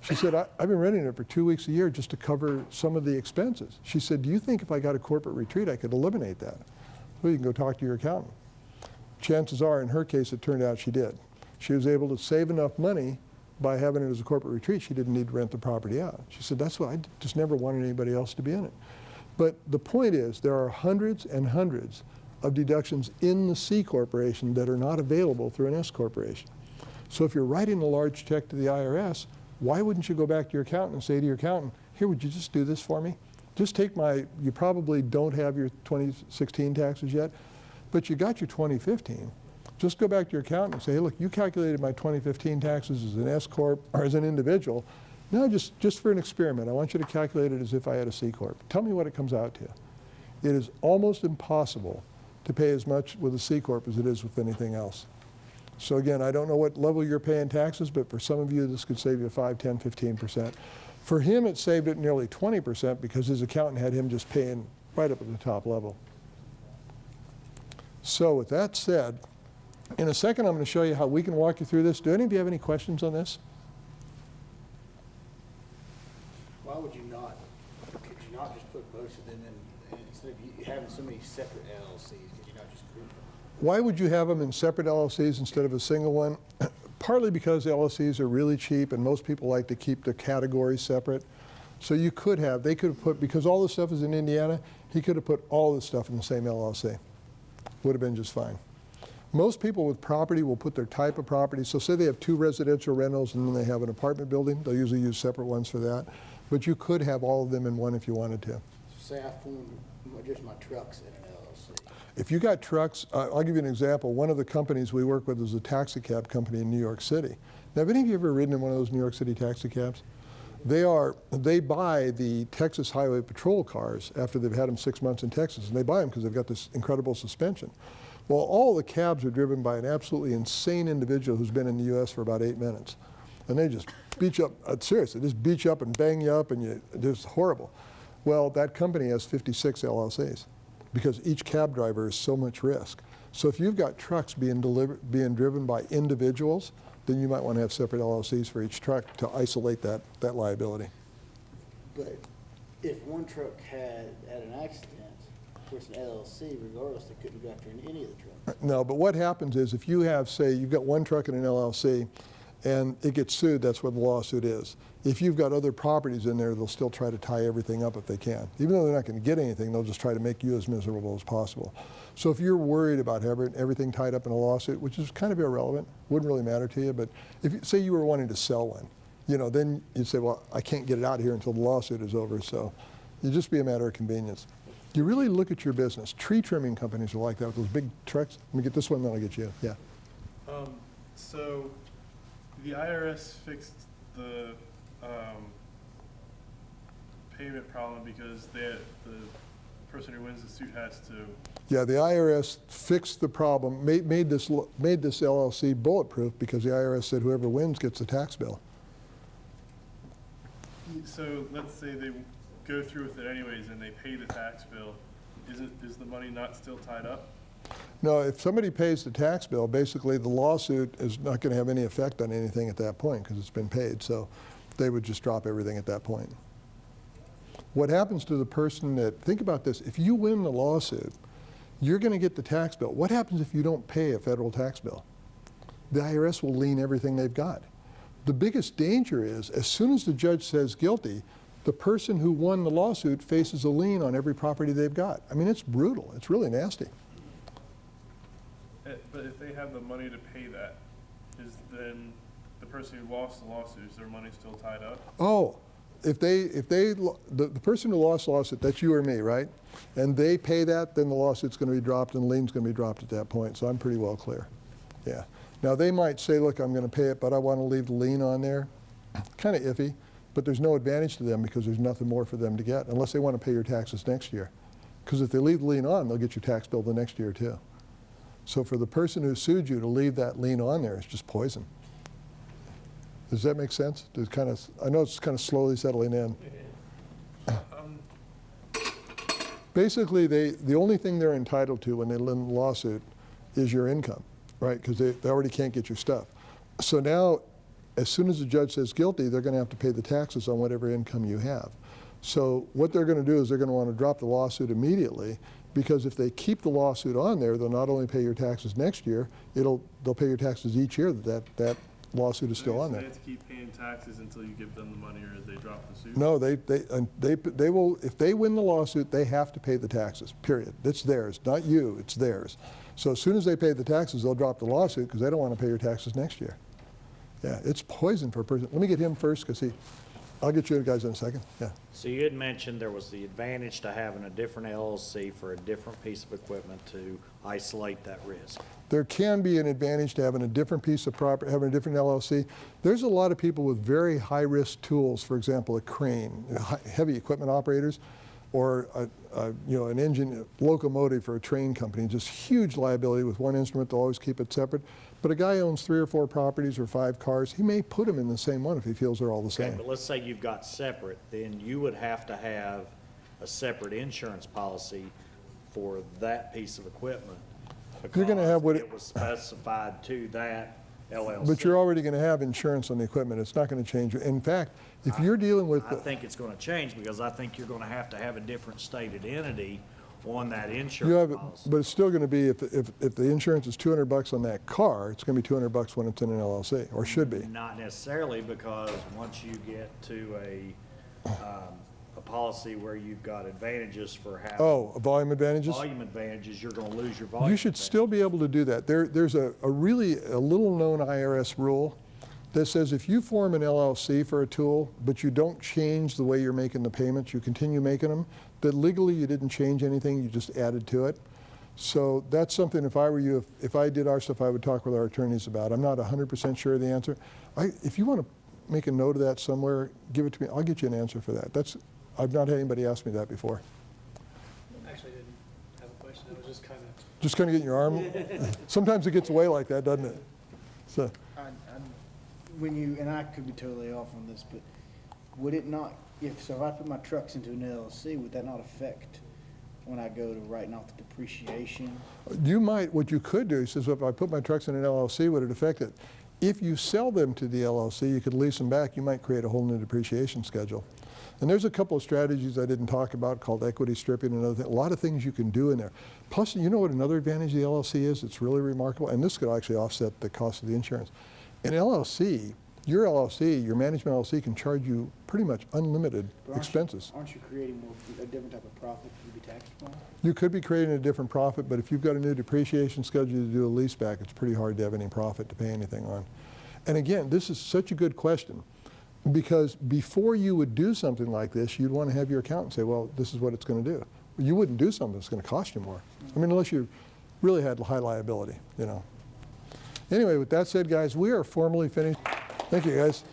She said, I've been renting it for 2 weeks a year just to cover some of the expenses. She said, do you think if I got a corporate retreat, I could eliminate that? Well, you can go talk to your accountant. Chances are, in her case, it turned out she did. She was able to save enough money by having it as a corporate retreat. She didn't need to rent the property out. She said, that's why I just never wanted anybody else to be in it. But the point is, there are hundreds and hundreds of deductions in the C corporation that are not available through an S corporation. So if you're writing a large check to the IRS, why wouldn't you go back to your accountant and say to your accountant, here, would you just do this for me? Just take you probably don't have your 2016 taxes yet, but you got your 2015. Just go back to your accountant and say, hey, look, you calculated my 2015 taxes as an S corp or as an individual. Now, just for an experiment, I want you to calculate it as if I had a C corp. Tell me what it comes out to. It is almost impossible to pay as much with a C corp as it is with anything else. So again, I don't know what level you're paying taxes, but for some of you, this could save you 5, 10, 15%. For him, it saved it nearly 20% because his accountant had him just paying right up at the top level. So with that said, in a second, I'm going to show you how we can walk you through this. Do any of you have any questions on this? Why would you not, could you not just put most of them in, instead of you having so many separate LLCs, could you not just group them? Why would you have them in separate LLCs instead of a single one? Partly because LLCs are really cheap and most people like to keep their categories separate. So you could have, they could have put, because all this stuff is in Indiana, he could have put all this stuff in the same LLC. Would have been just fine. Most people with property will put their type of property. So say they have 2 residential rentals and then they have an apartment building. They'll usually use separate ones for that. But you could have all of them in one if you wanted to. So say I formed just my trucks in an LLC. If you got trucks, I'll give you an example. One of the companies we work with is a taxi cab company in New York City. Now, have any of you ever ridden in one of those New York City taxi cabs? They buy the Texas Highway Patrol cars after they've had them 6 months in Texas, and they buy them because they've got this incredible suspension. Well, all the cabs are driven by an absolutely insane individual who's been in the U.S. for about 8 minutes. And they just beat you up, seriously, just beat you up and bang you up, and it's horrible. Well, that company has 56 LLCs because each cab driver is so much risk. So if you've got trucks being driven by individuals, then you might want to have separate LLCs for each truck to isolate that liability. But if one truck had an accident, of course, an LLC, regardless, they couldn't go after any of the trucks. No, but what happens is if you have, say, you've got one truck in an LLC and it gets sued, that's what the lawsuit is. If you've got other properties in there, they'll still try to tie everything up if they can. Even though they're not going to get anything, they'll just try to make you as miserable as possible. So if you're worried about having everything tied up in a lawsuit, which is kind of irrelevant, wouldn't really matter to you, but if say you were wanting to sell one, then you'd say, well, I can't get it out of here until the lawsuit is over, so it'd just be a matter of convenience. You really look at your business. Tree trimming companies are like that with those big trucks. Let me get this one, then I'll get you. Yeah. So the IRS fixed the payment problem because the person who wins the suit has to. Yeah, the IRS fixed the problem, made this LLC bulletproof because the IRS said whoever wins gets a tax bill. So let's say they go through with it anyways and they pay the tax bill. Is the money not still tied up? No, if somebody pays the tax bill, basically the lawsuit is not going to have any effect on anything at that point because it's been paid. So they would just drop everything at that point. What happens to the person that, think about this, if you win the lawsuit, you're going to get the tax bill. What happens if you don't pay a federal tax bill? The IRS will lien everything they've got. The biggest danger is, as soon as the judge says guilty, the person who won the lawsuit faces a lien on every property they've got. I mean, it's brutal. It's really nasty. But if they have the money to pay that, is then the person who lost the lawsuit, is their money still tied up? Oh, the person who lost the lawsuit, that's you or me, right? And they pay that, then the lawsuit's going to be dropped and the lien's going to be dropped at that point. So I'm pretty well clear. Yeah. Now they might say, look, I'm going to pay it, but I want to leave the lien on there. Kind of iffy, but there's no advantage to them because there's nothing more for them to get unless they want to pay your taxes next year. Because if they leave the lien on, they'll get your tax bill the next year too. So for the person who sued you to leave that lien on there is just poison. Does that make sense? Does kind of, I know it's kind of slowly settling in. Basically, the only thing they're entitled to when they win the lawsuit is your income, right? Because they already can't get your stuff. So now, as soon as the judge says guilty, they're going to have to pay the taxes on whatever income you have. So what they're going to do is they're going to want to drop the lawsuit immediately, because if they keep the lawsuit on there, they'll not only pay your taxes next year, they'll pay your taxes each year that lawsuit is still on there. They have to keep paying taxes until you give them the money, or they drop the suit? No, they will, if they win the lawsuit, they have to pay the taxes, period. It's theirs, not you, it's theirs. So as soon as they pay the taxes, they'll drop the lawsuit because they don't want to pay your taxes next year. Yeah, it's poison for a person. Let me get him first because I'll get you guys in a second. Yeah. So you had mentioned there was the advantage to having a different LLC for a different piece of equipment to isolate that risk. There can be an advantage to having a different piece of property, having a different LLC. There's a lot of people with very high-risk tools, for example, a crane, heavy equipment operators, or an engine locomotive for a train company, just huge liability with one instrument. They'll always keep it separate. But a guy owns 3 or 4 properties or 5 cars. He may put them in the same one if he feels they're all the Okay, same. but let's say you've got separate, then you would have to have a separate insurance policy for that piece of equipment. You're gonna have what because it was specified to that LLC. But you're already going to have insurance on the equipment. It's not going to change. In fact, if you're dealing with, I think it's gonna change because I think you're gonna have to have a different stated entity on that you insurance have, policy. but it's still going to be, if the insurance is $200 on that car, it's going to be $200 when it's in an LLC, or should be. Not necessarily, because once you get to a policy where you've got advantages for having Oh, volume advantages? volume advantages, you're gonna lose your volume. You should still be able to do that. There's a little known IRS rule that says if you form an LLC for a tool, but you don't change the way you're making the payments, you continue making them, that legally you didn't change anything, you just added to it. So that's something, if I were you, if I did our stuff, I would talk with our attorneys about. I'm not 100% sure of the answer. If you want to make a note of that somewhere, give it to me. I'll get you an answer for that. I've not had anybody ask me that before. Actually, didn't have a question. I was just kind of. Just kind of getting your arm. Sometimes it gets away like that, doesn't it? So. When you, and I could be totally off on this, but would it not, if I put my trucks into an LLC, would that not affect when I go to writing off the depreciation? You might, what you could do, he says, well, if I put my trucks in an LLC, would it affect it? If you sell them to the LLC, you could lease them back, you might create a whole new depreciation schedule. And there's a couple of strategies I didn't talk about called equity stripping and other things. A lot of things you can do in there. Plus, you know what another advantage of the LLC is? It's really remarkable, and this could actually offset the cost of the insurance. An LLC, your management LLC can charge you pretty much unlimited expenses. Aren't you creating a different type of profit to be taxed upon? You could be creating a different profit, but if you've got a new depreciation schedule to do a lease back, it's pretty hard to have any profit to pay anything on. And again, this is such a good question, because before you would do something like this, you'd want to have your accountant say, well, this is what it's going to do. You wouldn't do something that's going to cost you more. I mean, unless you really had high liability, you know. Anyway, with that said, guys, we are formally finished. Thank you, guys.